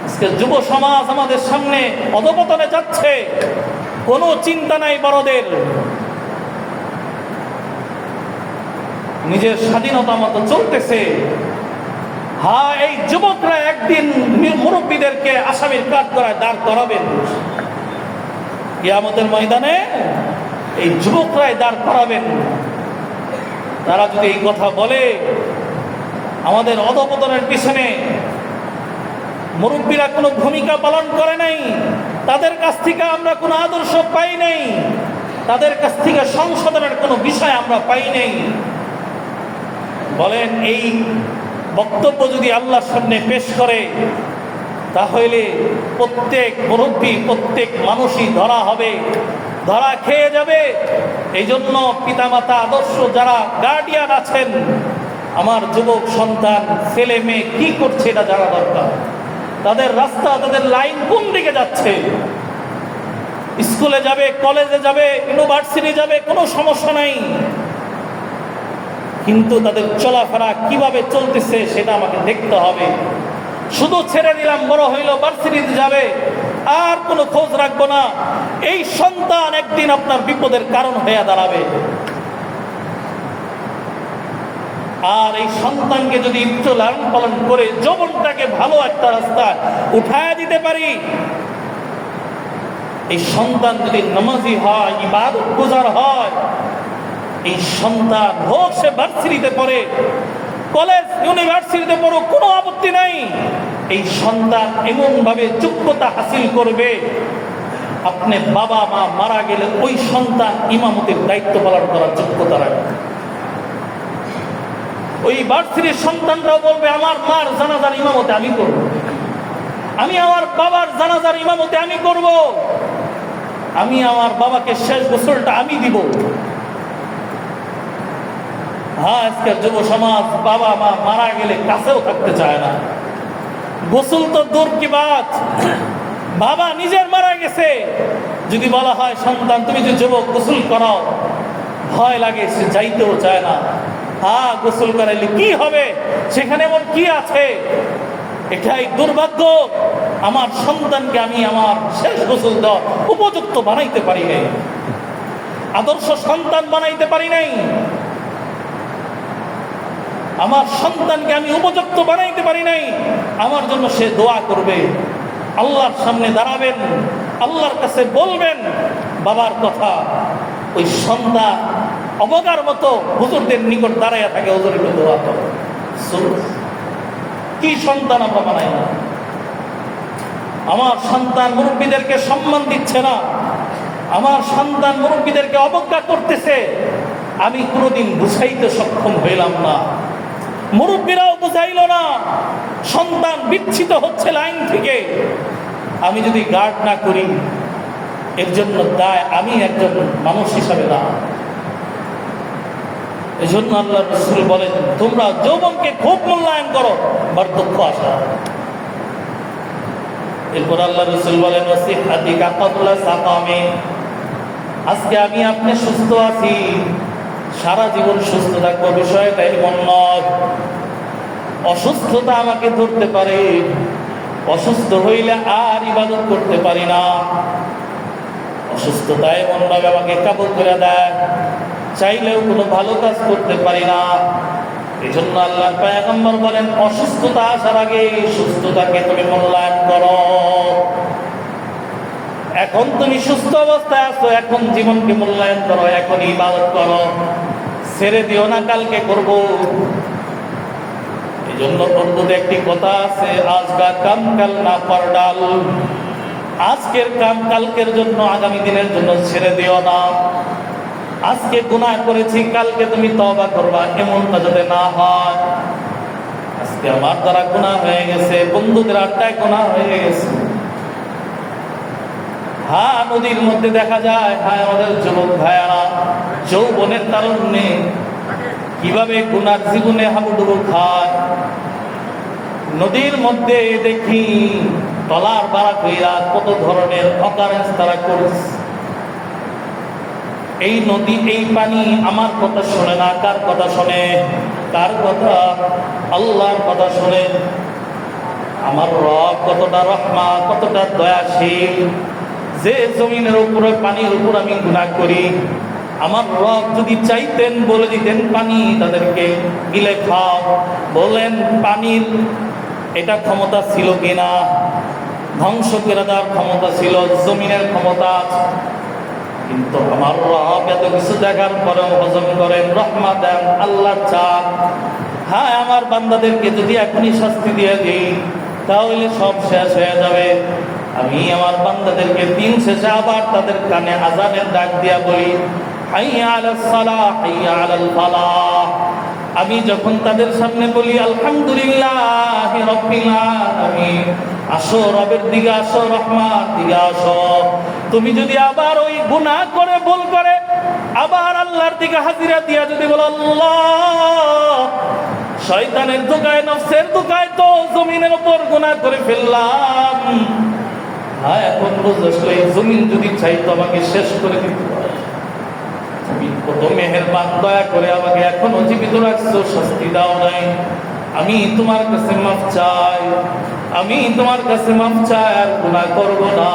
আজকে যুব সমাজ আমাদের সামনে অধপতনে যাচ্ছে, কোনো চিন্তা নাই বড়দের, নিজের স্বাধীনতা মতো চলতেছে। এই যুবকরা একদিন মুরব্বীদেরকে আসামির কাঠ করায় দাঁড় করাবেন কিয়ামতের ময়দানে। এই যুবকরাই দাঁড় করাবেন। তারা যদি এই কথা বলে আমাদের অধপতনের পিছনে মুরব্বীরা কোনো ভূমিকা পালন করে নাই, তাদের কাছ থেকে আমরা কোনো আদর্শ পাই নাই, তাদের কাছ থেকে সংশোধনের কোনো বিষয় আমরা পাই নাই, বলেন এই বক্তব্য যদি আল্লাহর সামনে পেশ করে তাহলে প্রত্যেক মুরব্বী, প্রত্যেক মানুষই ধরা হবে, ধরা খেয়ে যাবে। এই জন্য পিতামাতা, আদর্শ যারা গার্ডিয়ান আছেন, আমার যুবক সন্তান, ছেলে মেয়ে কি করছে এটা জানা দরকার। তাদের রাস্তা, তাদের লাইন কোন দিকে যাচ্ছে। স্কুলে যাবে, কলেজে যাবে, ইউনিভার্সিটি যাবে, কোনো সমস্যা নাই, কিন্তু তাদের চলাফেরা কিভাবে চলতেছে সেটা আমাকে দেখতে হবে। শুধু ছেড়ে দিলাম, বড় হইল ভার্সিটিতে যাবে, আর কোনো খোঁজ রাখবো না, এই সন্তান একদিন আপনার বিপদের কারণ হয়ে দাঁড়াবে। আর এই সন্তানকে যদি একটু লালন পালন করে যৌবনটাকে ভালো একটা রাস্তায় উঠায় দিতে পারি, এই সন্তান যদি নামাজি হয়, ইবাদত গুজার হয়, এই সন্তান হোক সে ভার্সিটিতে পড়ে, কলেজ ইউনিভার্সিটিতে পড়ো, কোনো আপত্তি নাই, এই সন্তান এমন ভাবে যোগ্যতা হাসিল করবে, আপনি বাবা মা মারা গেলে ওই সন্তান ইমামতির দায়িত্ব পালন করার যোগ্যতা রাখবে। ওই ভার্সিটির সন্তানরাও বলবে আমার মার জানাজার ইমামতে আমি করব, আমি আমার বাবার জানাজার ইমামতে আমি করব, আমি আমার বাবাকে শেষ গোসলটা আমি দিব। আজকের যুব সমাজ বাবা মা মারা গেলে কাছেও থাকতে চায় না। গোসল তো দূর কি বাত, বাবা নিজের মারা গেছে, যদি বলা হয় সন্তান তুমি যে যুবক গোসল করাও, ভয় লাগে, সে যাইতেও চায় না। হ্যাঁ, গোসল করাইলে কি হবে, সেখানে এমন কি আছে? এটাই দুর্ভাগ্য, আমার সন্তানকে আমি আমার শেষ গোসল দেওয়া উপযুক্ত বানাইতে পারি নাই, আদর্শ সন্তান বানাইতে পারি নাই। আমার সন্তানকে আমি উপযুক্ত বানাইতে পারি নাই। আমার জন্য সে দোয়া করবে, আল্লাহর সামনে দাঁড়াবেন, আল্লাহর কাছে বলবেন বাবার কথা। ওই সন্তান অবগার মতো হুজুরদের নিকট দাঁড়াইয়া থাকে, হুজুর একটু দোয়া করো। কি সন্তান আমরা বানাই না? আমার সন্তান মুরব্বীদেরকে সম্মান দিচ্ছে না, আমার সন্তান মুরব্বীদেরকে অবজ্ঞা করতেছে। আমি কোনোদিন বুঝাইতে সক্ষম হইলাম না, মুরব্বীরাও বুঝাইল না। সন্তান বিচ্ছিত হচ্ছে লাইন থেকে, আমি যদি গার্ড না করি এর জন্য দায় আমি একজন মানুষ হিসাবে না। এই জন্য আল্লাহ রাসূল বলেন, তোমরা যৌবনকে খুব মূল্যায়ন করো, বার্ধক্য আসা। এরপর আল্লাহ রাসূল বলেন, ওয়াসিহাতিকা ক্বাবলা সাকামি। আজকে আমি আপনি সুস্থ আছি, সারা জীবন সুস্থ থাকবো বিষয়টা এমন নয়। অসুস্থতা আমাকে ধরতে পারে, অসুস্থ হইলে আর ইবাদত করতে পারি না। অসুস্থতা এমন ভাবে আমাকে কাবু করে দেয়, চাইলেও কোনো ভালো কাজ করতে পারি না। এই জন্য আল্লাহর পয়গম্বর বলেন, অসুস্থতা আসার আগে সুস্থতাকে তুমি মূল্যায়ন করো। এখন তুমি সুস্থ অবস্থায় আছো, এখন জীবনকে মূল্যায়ন করো, এখন ইবাদত করো, ছেড়ে দিও না কালকে করব। এই জন্য উর্দুতে একটি কথা আছে, আজকা কাম কাল না পরডাল। আজকের কাম কালকের জন্য, আগামী দিনের জন্য ছেড়ে দিও না। আজকে গুনাহ করেছি, কালকে তুমি তওবা করবা, এমনটা যাতে না হয়। আজকে আমার দ্বারা গুনাহ হয়ে গেছে, বন্ধুদের আড্ডায় গুনাহ হয়ে গেছে। হ্যাঁ, নদীর মধ্যে দেখা যায়, হ্যাঁ আমাদের যুবক ভাইয়ারা যৌবনের তারুণ্যে কিভাবে গুনার জীবনে হাবুডুবু খায়। নদীর মধ্যে দেখি টলার বাড়া কইরা কত ধরনের অকারেন্স তারা করছে। এই নদী, এই পানি আমার কথা শোনে না, কার কথা শোনে? কার কথা? আল্লাহর কথা শোনে। আমার রব কতটা রহমা, কতটা দয়াশীল, যে জমিনের উপরে পানির উপর আমি গুনাহ করি, আমার রব যদি চাইতেন বলে দিতেন পানি তাদেরকে গিলে খাও, বলেন পানির এটা ক্ষমতা ছিল কিনা? ধ্বংস করে দেওয়ার ক্ষমতা ছিল, জমিনের ক্ষমতা আছে। কিন্তু আমার রব এত কিছু দেখার পরেও হজম করেন, রহমা দেন, আল্লাহ চান। হ্যাঁ, আমার বান্দাদেরকে যদি এখনই শাস্তি দিয়ে দিই তাহলে সব শেষ হয়ে যাবে। আমি আমার বান্দাদেরকে দিন শেষে আবার তাদের কানে আযানের ডাক দিয়া বলি, হাইয়া আলাস সালাহ, হাইয়া আলাল ফালাহ। আমি যখন তাদের সামনে বলি আলহামদুলিল্লাহি রাব্বিল আলামিন, আসো রবের দিকে আসো, রহমার দিকে আসো। তুমি যদি আবার ওই গুনাহ করে, ভুল করে আবার আল্লাহর দিকে হাজিরা দিয়া যদি বলো, আল্লাহ শয়তানের ধোঁকায়, নফসের ধোঁকায় তো জমিনের উপর গুনাহ করে ফেললাম। হ্যাঁ, এখন বুঝছো, এই জমিন যদি চাইতো আমাকে শেষ করে দিতে পারে। তুমি কত মেহেরবান, দয়া করে আমাকে এখনো জীবিত রাখছো, শাস্তি দাও নাই। আমি তোমার কাছে মাফ চাই, আমি তোমার কাছে মাফ চাই, আর গুনাহ করব না।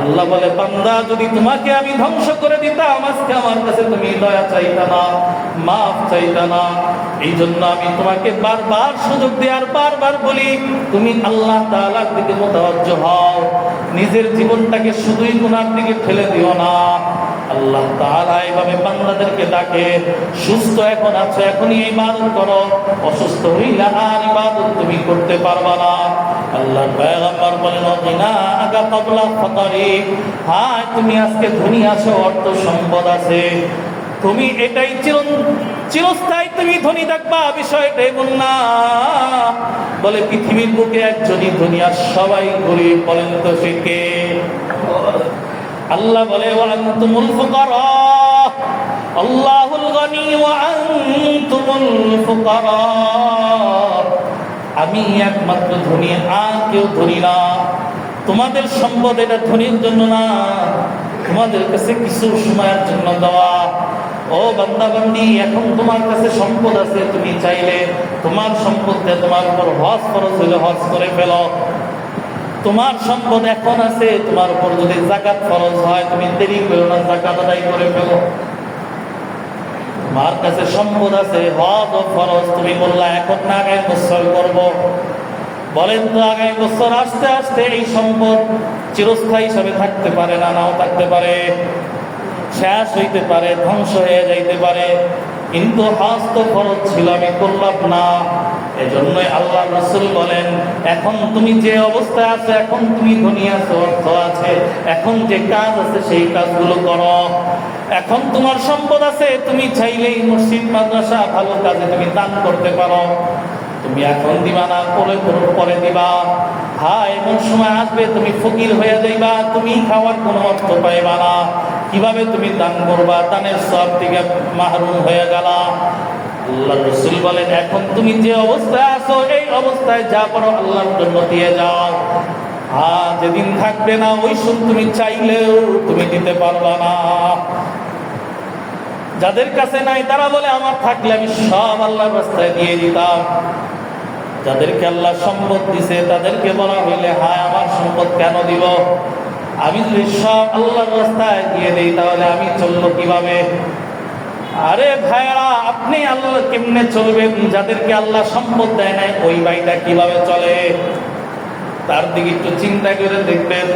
আল্লাহ বলে, বান্দা যদি তোমাকে আমি ধ্বংস করে দিতাম, আজকে আমার কাছে তুমি দয়া চাইতা না, মাফ চাইতা না। এই জন্য আমি তোমাকে বারবার সুযোগ দিই আর বারবার বলি, তুমি আল্লাহ তাআলার দিকে মুতাওয়াজ্জহ হও, নিজের জীবনটাকে শুধুই গুনার দিকে ঠেলে দিও না। আল্লাহ তাআলা এইভাবে বান্দাদেরকে ডাকে, সুস্থ এখন আছো, এখনই ইবাদত করো, অসুস্থ হইলে আর ইবাদত তুমি করতে পারবা না। আল্লাহর পয়গম্বর বলেন, ওয়াকিনা আগা ক্বাবলা ফাকারি। হ্যাঁ, তুমি আজকে ধনী আছো, অর্থ সম্পদ আছে, তুমি এটাই চিরস্থায়ী তুমি ধনী থাকবা, বিষয়টা এমন না। বলে পৃথিবীর বুকে একজনই ধনী আর সবাই গরিব, বলেন তো সে কে? আল্লাহ বলে, ওয়া আনতুমুল ফুকারা, আল্লাহুল গনি ওয়া আনতুমুল ফুকারা। আমি একমাত্র ধনী, আর কেউ ধনী না। তোমাদের সম্পদ এটা ধনীর জন্য না, তোমাদের কাছে কিছু সময়ের জন্য দেওয়া। ও বান্দা বান্দি, এখন তোমার কাছে সম্পদ আছে, তুমি চাইলে তোমার সম্পদ দিয়ে তোমার উপর হজ ফরজ হলে হজ করে ফেলো। তোমার সম্পদ এখন আছে, তোমার উপর যদি যাকাত ফরজ হয় তুমি দেরি করো না, যাকাত আদায় করে ফেলো। তোমার কাছে সম্পদ আছে, হজ ও ফরজ, তুমি বললা এখন না আগামী বছর করবো। বলেন তো আগামী বছর আস্তে আস্তে এই সম্পদ চিরস্থায়ী হিসাবে থাকতে পারে না, নাও থাকতে পারে, শেষ হইতে পারে, ধ্বংস হয়ে যাইতে পারে। কিন্তু হজ তো ফরজ ছিল, আমি করলাম না। এজন্যই আল্লাহ রাসূল বলেন, এখন তুমি যে অবস্থায় আছো, এখন তুমি ধনী আছো, অর্থ আছে, এখন যে কাজ আছে সেই কাজগুলো করো। এখন তোমার সম্পদ আছে, তুমি চাইলেই মসজিদ মাদ্রাসা ভালো কাজে তুমি দান করতে পারো। তুমি এখন দিবা না, পরে দিবা। হ্যাঁ, এমন সময় আসবে তুমি ফকির হয়ে যাইবা, তুমি খাওয়ার কোনো অর্থ পাইবা না। কিভাবে তুমি দান করবা? দানের সব থেকে মাহরুম হয়ে গেলা। আল্লাহ রাসূল বলেন, এখন তুমি যে অবস্থায় আছো এই অবস্থায় যা পারো আল্লাহর জন্য দিয়ে যাও। হ্যাঁ, যেদিন থাকবে না ওই সব তুমি চাইলেও তুমি দিতে পারবা না। যাদের কাছে নাই তারা বলে আমার থাকলে আমি সব আল্লাহর রাস্তায় দিয়ে দিতাম। যাদেরকে আল্লাহ সম্পদ দিছে তাদেরকে বলা হইলে, হ্যাঁ আমার সম্পদ কেন দিব? আমি যদি সব আল্লাহর রাস্তায় দিয়ে দিই তাহলে আমি চলবো কিভাবে? আরে ভাইরা, আপনি আল্লাহ কেমনে চলবেন? যাদেরকে আল্লাহ সম্পদ দেয় নাই ওই ভাইটা কিভাবে চলে তার দিকে একটু চিন্তা করে দেখবেন।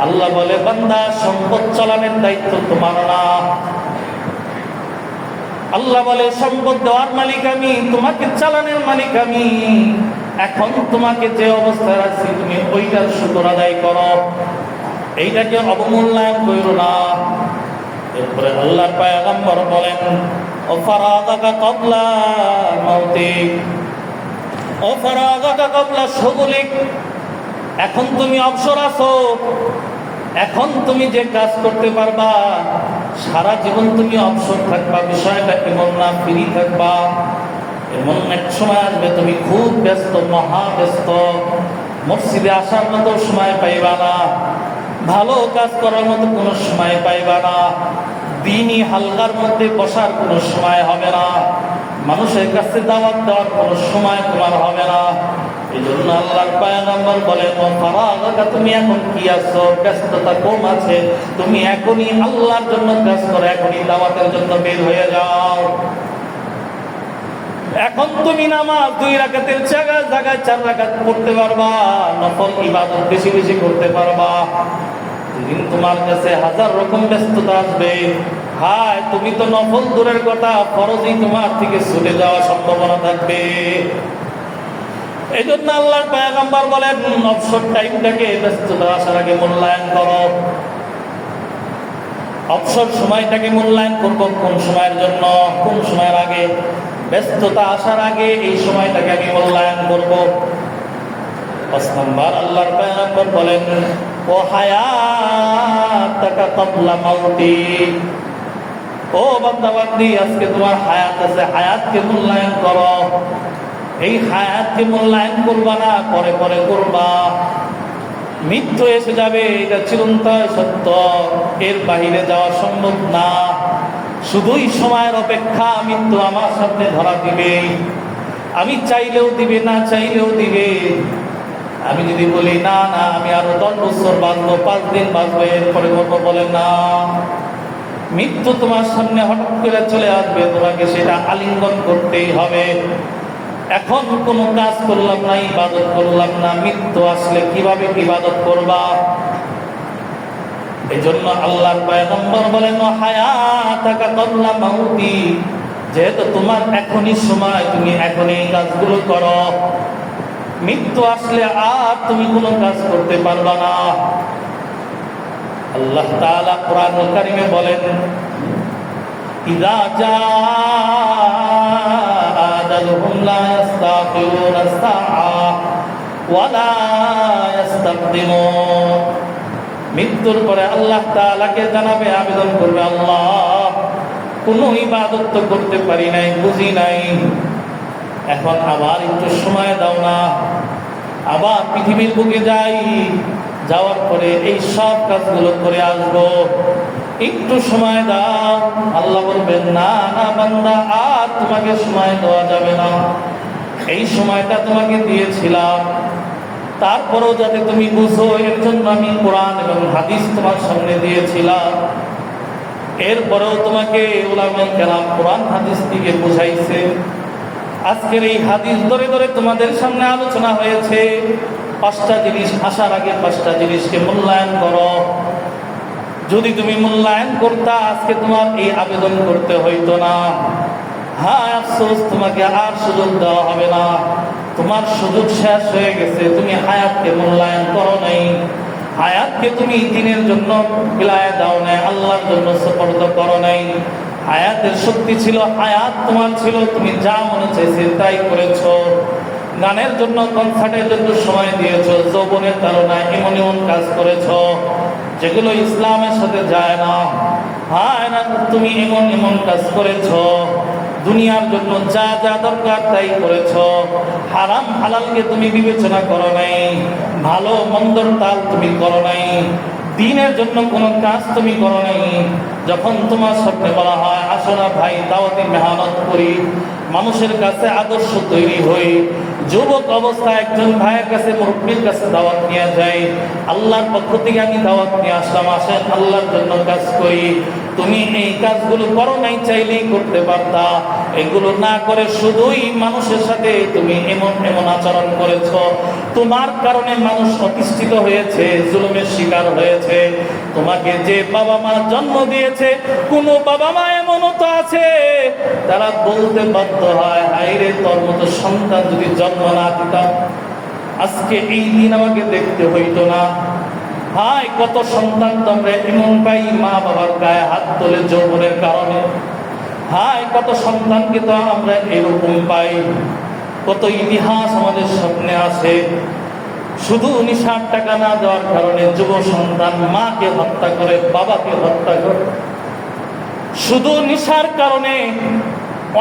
আল্লাহ বলে, বান্দা সম্পদ চালানোর দায়িত্ব তোমার না। আল্লাহ বলে, সম্পদ দেওয়ার মালিক আমি, তোমাকে চালানোর মালিক আমি। এখন তোমাকে যে অবস্থায় রাখছি তুমি ওইটার শুকর আদায় করো, এইটাকে অবমূল্যায়ন করো না। এরপরে আল্লাহর পয়গম্বর বলেন, ও ফারাগাকা ক্বাবলা মাউতিক, ও ফারাগাকা ক্বাবলা শুগলিক, এখন তুমি অবসর আছো, এখন তুমি যে কাজ করতে পারবা, সারা জীবন তুমি অবসর থাকবা, বিষয়টা এমন না ফ্রি থাকবা। এমন এক সময় আসবে তুমি খুব ব্যস্ত, মহা ব্যস্ত, মসজিদে আসার মতো সময় পাইবা না, ভালো কাজ করার মতো কোনো সময় পাইবা না, দিনই হালকার মধ্যে বসার কোনো সময় হবে না, মানুষের কাছে দাওয়াত দেওয়ার কোনো সময় তোমার হবে না। এই জন্য আল্লাহর পয়গম্বর বলেন, তুমি এখন কি আছো? ব্যস্ততা কম আছে, তুমি এখনই আল্লাহর জন্য কাজ করো, এখনই দাওয়াতের জন্য বের হয়ে যাও। এখন তুমি নামাজ 2 রাকাতের জায়গায় 4 রাকাত পড়তে পারবা, নফল ইবাদত বেশি বেশি করতে পারবা। যেদিন তোমার কাছে 1000 রকম ব্যস্ততা আসবে, হায় তুমি তো নফল দূরের কথা, ফরজই তোমার থেকে ছুটে যাওয়ার সম্ভাবনা থাকবে। এই জন্য আল্লাহর পয়গম্বর বলেন, অবসর টাইমটাকে ব্যস্ততা আসার আগে মূল্যায়ন করো। অবসর সময়টাকে মূল্যায়ন করবো কোন সময়ের জন্য, কোন সময়ের আগে? ব্যস্ততা আসার আগে এই সময়টাকে আমি মূল্যায়ন করব। 5 নম্বর আল্লাহর পয়গম্বর বলেন, ও হায়াতাকা ক্বাবলা মাউতিক, ও বান্দা বান্দি আজকে তোমার হায়াত আছে, হায়াতকে মূল্যায়ন করো। এই হায়াতকে মূল্যায়ন করবা না, পরে পরে করবা। মৃত্যু এসে যাবে, এটা চিরন্তন সত্য, এর বাহিরে যাওয়া সম্ভব না। শুধুই সময়ের অপেক্ষা, মৃত্যু আমার সামনে ধরা দিবে, আমি চাইলেও দিবে, না চাইলেও দিবে। আমি যদি বলি না না আমি আরো 10 বছর বাঁচবো, 5 দিন বাঁচবো, এরপরে বলবো, বলে না, মৃত্যু তোমার সামনে হঠাৎ করে চলে আসবে, তোমাকে সেটা আলিঙ্গন করতেই হবে। এখন কোনো কাজ করলাম না, ইবাদত করলাম না, মৃত্যু আসলে কিভাবে ইবাদত করবা? এই জন্য আল্লাহর পয়গম্বর বলেন, হায়াতাকা ক্বাবলা মাউতি, যেহেতু তোমার এখনই সময়, তুমি এখনই কাজগুলো করো। মৃত্যু আসলে আর তুমি কোনো কাজ করতে পারবা না। আল্লাহ তাআলা কোরআনুল কারীমে বলেন, ইযা জাআ আজালুহুম লা ইস্তাখিরুনা সাআ ওয়া লা ইস্তাকদিমুন। মৃত্যুর পরে আল্লাহ তাআলাকে জানাবে, আবেদন করবে, আল্লাহ কোনো ইবাদত তো করতে পারি নাই, বুঝি নাই, এখন আবার একটু সময় দাও না, আবার পৃথিবীর বুকে যাই, যাওয়ার পরে এই সব কাজগুলো করে আসবো, একটু সময় দাও। আল্লাহ বলবেন, না না বান্দা, আর তোমাকে সময় দেওয়া যাবে না। এই সময়টা তোমাকে দিয়েছিলাম, তারপরেও যাতে তুমি বুঝো, এর জন্য আমি কোরআন এবং হাদিস তোমার সামনে দিয়েছিলাম। এরপরেও তোমাকে উলামায়ে কেরাম কোরআন হাদিস থেকে বুঝাইছে। আজকের এই হাদিস ধরে ধরে তোমাদের সামনে আলোচনা হয়েছে। 5টা জিনিস, আসার আগে 5টা জিনিসকে মূল্যায়ন করো। যদি তুমি মূল্যায়ন করতা, আজকে তোমার এই আবেদন করতে হইতো না। হ্যাঁ, আফসোস, তোমাকে আর সুযোগ দেওয়া হবে না। তোমার সুযোগ শেষ হয়ে গেছে। তুমি হায়াতকে মূল্যায়ন করো নাই, হায়াতকে তুমি দিনের জন্য বিলায় দাও নাই, আল্লাহর জন্য সুপর্দ করো নাই। হায়াতের শক্তি ছিল, হায়াত তোমার ছিল, তুমি যা মনে চাইছে তাই করেছো। গানের জন্য, কনসার্টের জন্য সময় দিয়েছো, যৌবনের তাড়নায় এমন এমন কাজ করেছো যেগুলো ইসলামের সাথে যায় না। হ্যাঁ না, তুমি এমন এমন কাজ করেছো, দুনিয়ার জন্য যা যা দরকার তাই করেছো। হারাম হালালকে তুমি বিবেচনা করো নাই, ভালো মন্দর তাল তুমি করো নাই, দ্বীনের জন্য কোনো কাজ তুমি করো নাই। যখন তোমার সামনে বলা হয়, আসো না ভাই দাওয়াতি মেহনত করি, মানুষের কাছে আদর্শ তৈরি হই, যুবক অবস্থায় একজন ভাইয়ের কাছে, মুরব্বীর কাছে দাওয়াত নিয়ে যাই, আল্লাহর পক্ষ থেকে আমি দাওয়াত নিয়ে আসলাম, আসেন আল্লাহর জন্য কাজ করি। তুমি এই কাজগুলো করো নাই, চাইলেই করতে পারতা। এগুলো না করে শুধুই মানুষের সাথে তুমি এমন এমন আচরণ করেছ, তোমার কারণে মানুষ অতিষ্ঠিত হয়েছে, জুলুমের শিকার হয়েছে। তোমাকে যে বাবা মা জন্ম দিয়েছে, কোন বাবা মা এমনও তো আছে তারা বলতে বাধ্য হয়, হায়রে তোর মতো সন্তান যদি জন্ম না দিতাম, আজকে এই দিন আমাকে দেখতে হইতো না। হায়, কত সন্তান তোমরা এমন পাই, মা বাবার গায়ে হাত তোলে যৌবনের কারণে। হায়, কত সন্তানকে তো আমরা এরকম পাই। কত ইতিহাস আমাদের সামনে আছে। শুধু নিশার টাকা না দেওয়ার কারণে যুব সন্তান মাকে হত্যা করে, বাবাকে হত্যা করে। শুধু নিশার কারণে,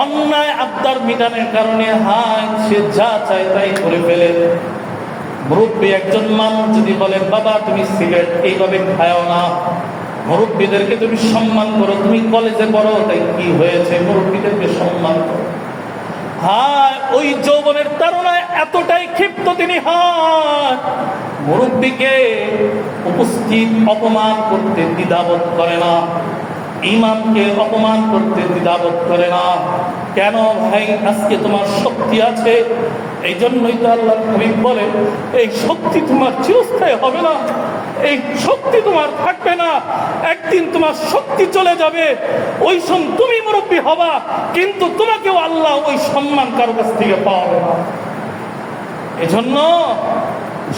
অন্যায় আবদার মিটানের কারণে, হায়, সে যা চায় তাই করে ফেলে। মুরব্বী একজন মানুষ যদি বলে, বাবা তুমি সিগারেট এইভাবে খাও না, মুরব্বীদেরকে তুমি সম্মান করো, তুমি কলেজে পড়ো, তাই কি হয়েছে, মুরব্বীদেরকে সম্মান করো। হ্যাঁ, ওই যৌবনের তারুণায় এতটাই ক্ষিপ্ত তিনি হন, মুরব্বীকে উপস্থিত অপমান করতে দ্বিধাবোধ করে না, ইমামকে অপমান করতে দ্বিধাবোধ করে না। কেন ভাই, আজকে তোমার শক্তি আছে, এই জন্যই তো আল্লাহ হাবিব বলে, এই শক্তি তোমার চিরস্থায়ী হবে না, এই শক্তি তোমার থাকবে না, একদিন তোমার শক্তি চলে যাবে। ওই সময় তুমি মুরব্বী হবা, কিন্তু তোমাকেও আল্লাহ ওই সম্মান কারো কাছ থেকে পাওয়াবে না। এজন্য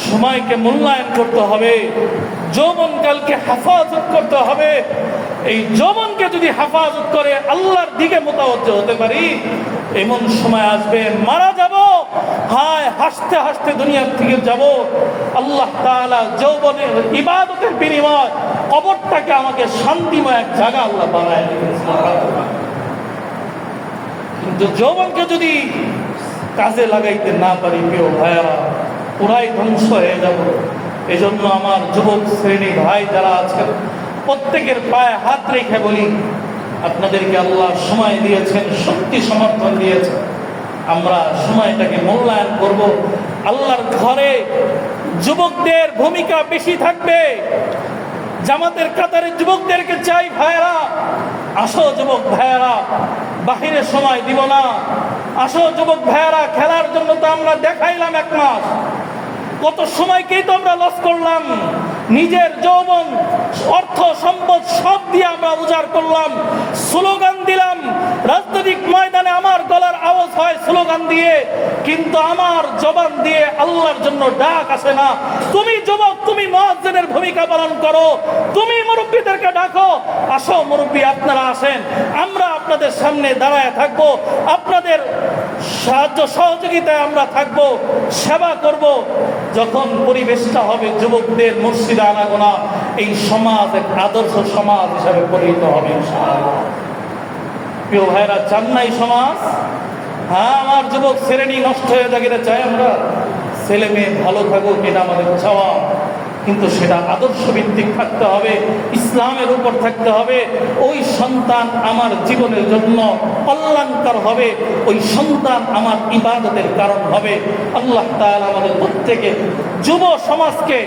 সময়কে মূল্যায়ন করতে হবে, যৌবনকালকে হেফাজত করতে হবে। এই যৌবনকে যদি হেফাজত করে আল্লাহর দিকে মোতাবজ্জ হতে পারি, এমন সময় আসবে মারা যাব, হায় হাসতে হাসতে দুনিয়ার থেকে যাব। আল্লাহ তাআলা যৌবনের ইবাদতের বিনিময় কবরটাকে আমাকে শান্তিময় এক জায়গা আল্লাহ বানায় দিয়েছেন। কিন্তু যৌবনকে যদি কাজে লাগাইতে না পারি, প্রিয় ভাইয়ারা, পুরাই ধ্বংস হয়ে যাব। এজন্য আমার যুবক শ্রেণী ভাই যারা আছেন, প্রত্যেকের পায়ে হাত রেখে বলি, আপনাদেরকে আল্লাহ সময় দিয়েছেন, শক্তি সমর্থন দিয়েছেন, আমরা সময়টাকে মূল্যায়ন করব। আল্লাহর ঘরে যুবকদের ভূমিকা বেশি থাকবে। জামাতের কাতারে যুবকদেরকে চাই, ভাইয়েরা আসো, যুবক ভাইয়েরা বাহিরে সময় দিব না, আসো যুবক ভাইয়েরা, খেলার জন্য তো আমরা দেখাইলাম 1 মাস, কত সময়কেই তো আমরা লস করলাম, নিজের যৌবন, অর্থ সম্পদ সব দিয়ে আমরা উজাড় করলাম, স্লোগান দিলাম, রাজনৈতিক ময়দানে আমার গলার আওয়াজ হয় স্লোগান দিয়ে, কিন্তু আমার জবান দিয়ে আল্লাহর জন্য ডাক আসে না। তুমি যুবক, তুমি মুয়াজ্জিনের ভূমিকা পালন করো, তুমি মুরব্বীদেরকে ডাকো, আসো মুরব্বী আপনারা আসেন, আমরা আপনাদের সামনে দাঁড়ায় থাকবো, আপনাদের সাহায্য সহযোগিতায় আমরা থাকবো, সেবা করব। যখন পরিবেশটা হবে যুবকদের মসজিদে আনাগোনা, এই সমাজ এক আদর্শ সমাজ হিসাবে পরিণত হবে ইনশাআল্লাহ। প্রিয় ভাইরা, চান না এই সমাজ? হ্যাঁ, আমার যুবক শ্রেণী নষ্ট হয়ে যাক, এটা চাই আমরা। ছেলে মেয়ে ভালো থাকুক, এটা আমাদের চাওয়া। কিন্তু সেটা আদর্শ ভিত্তিক থাকতে হবে, ইসলামের উপর থাকতে হবে। ওই সন্তান আমার জীবনের জন্য কল্যাণকর হবে, ওই সন্তান আমার ইবাদতের কারণ হবে। আল্লাহ তাআলা আমাদের প্রত্যেকে যুব সমাজকে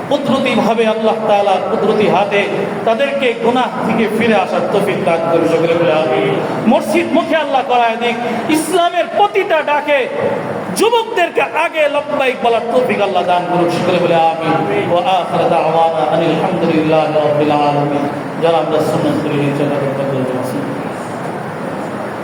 কুদরতিভাবে আল্লাহ তাআলা কুদরতি হাতে তাদেরকে গুনাহ থেকে ফিরে আসার তৌফিক দান করে। সকলে বলে আমিন। মসজিদ মুখে আল্লাহ করায় দিক, ইসলামের প্রতিটা ডাকে যুবকদেরকে আগে লব্বাইক বলার তৌফিক আল্লাহ দান করুন। সকলে বলে আমিন। ওয়া আখিরু দাওয়ানা আনিল হামদুলিল্লাহি রাব্বিল আলামিন। যারা আমরা সুন্নাত পড়ে নিয়ে চলে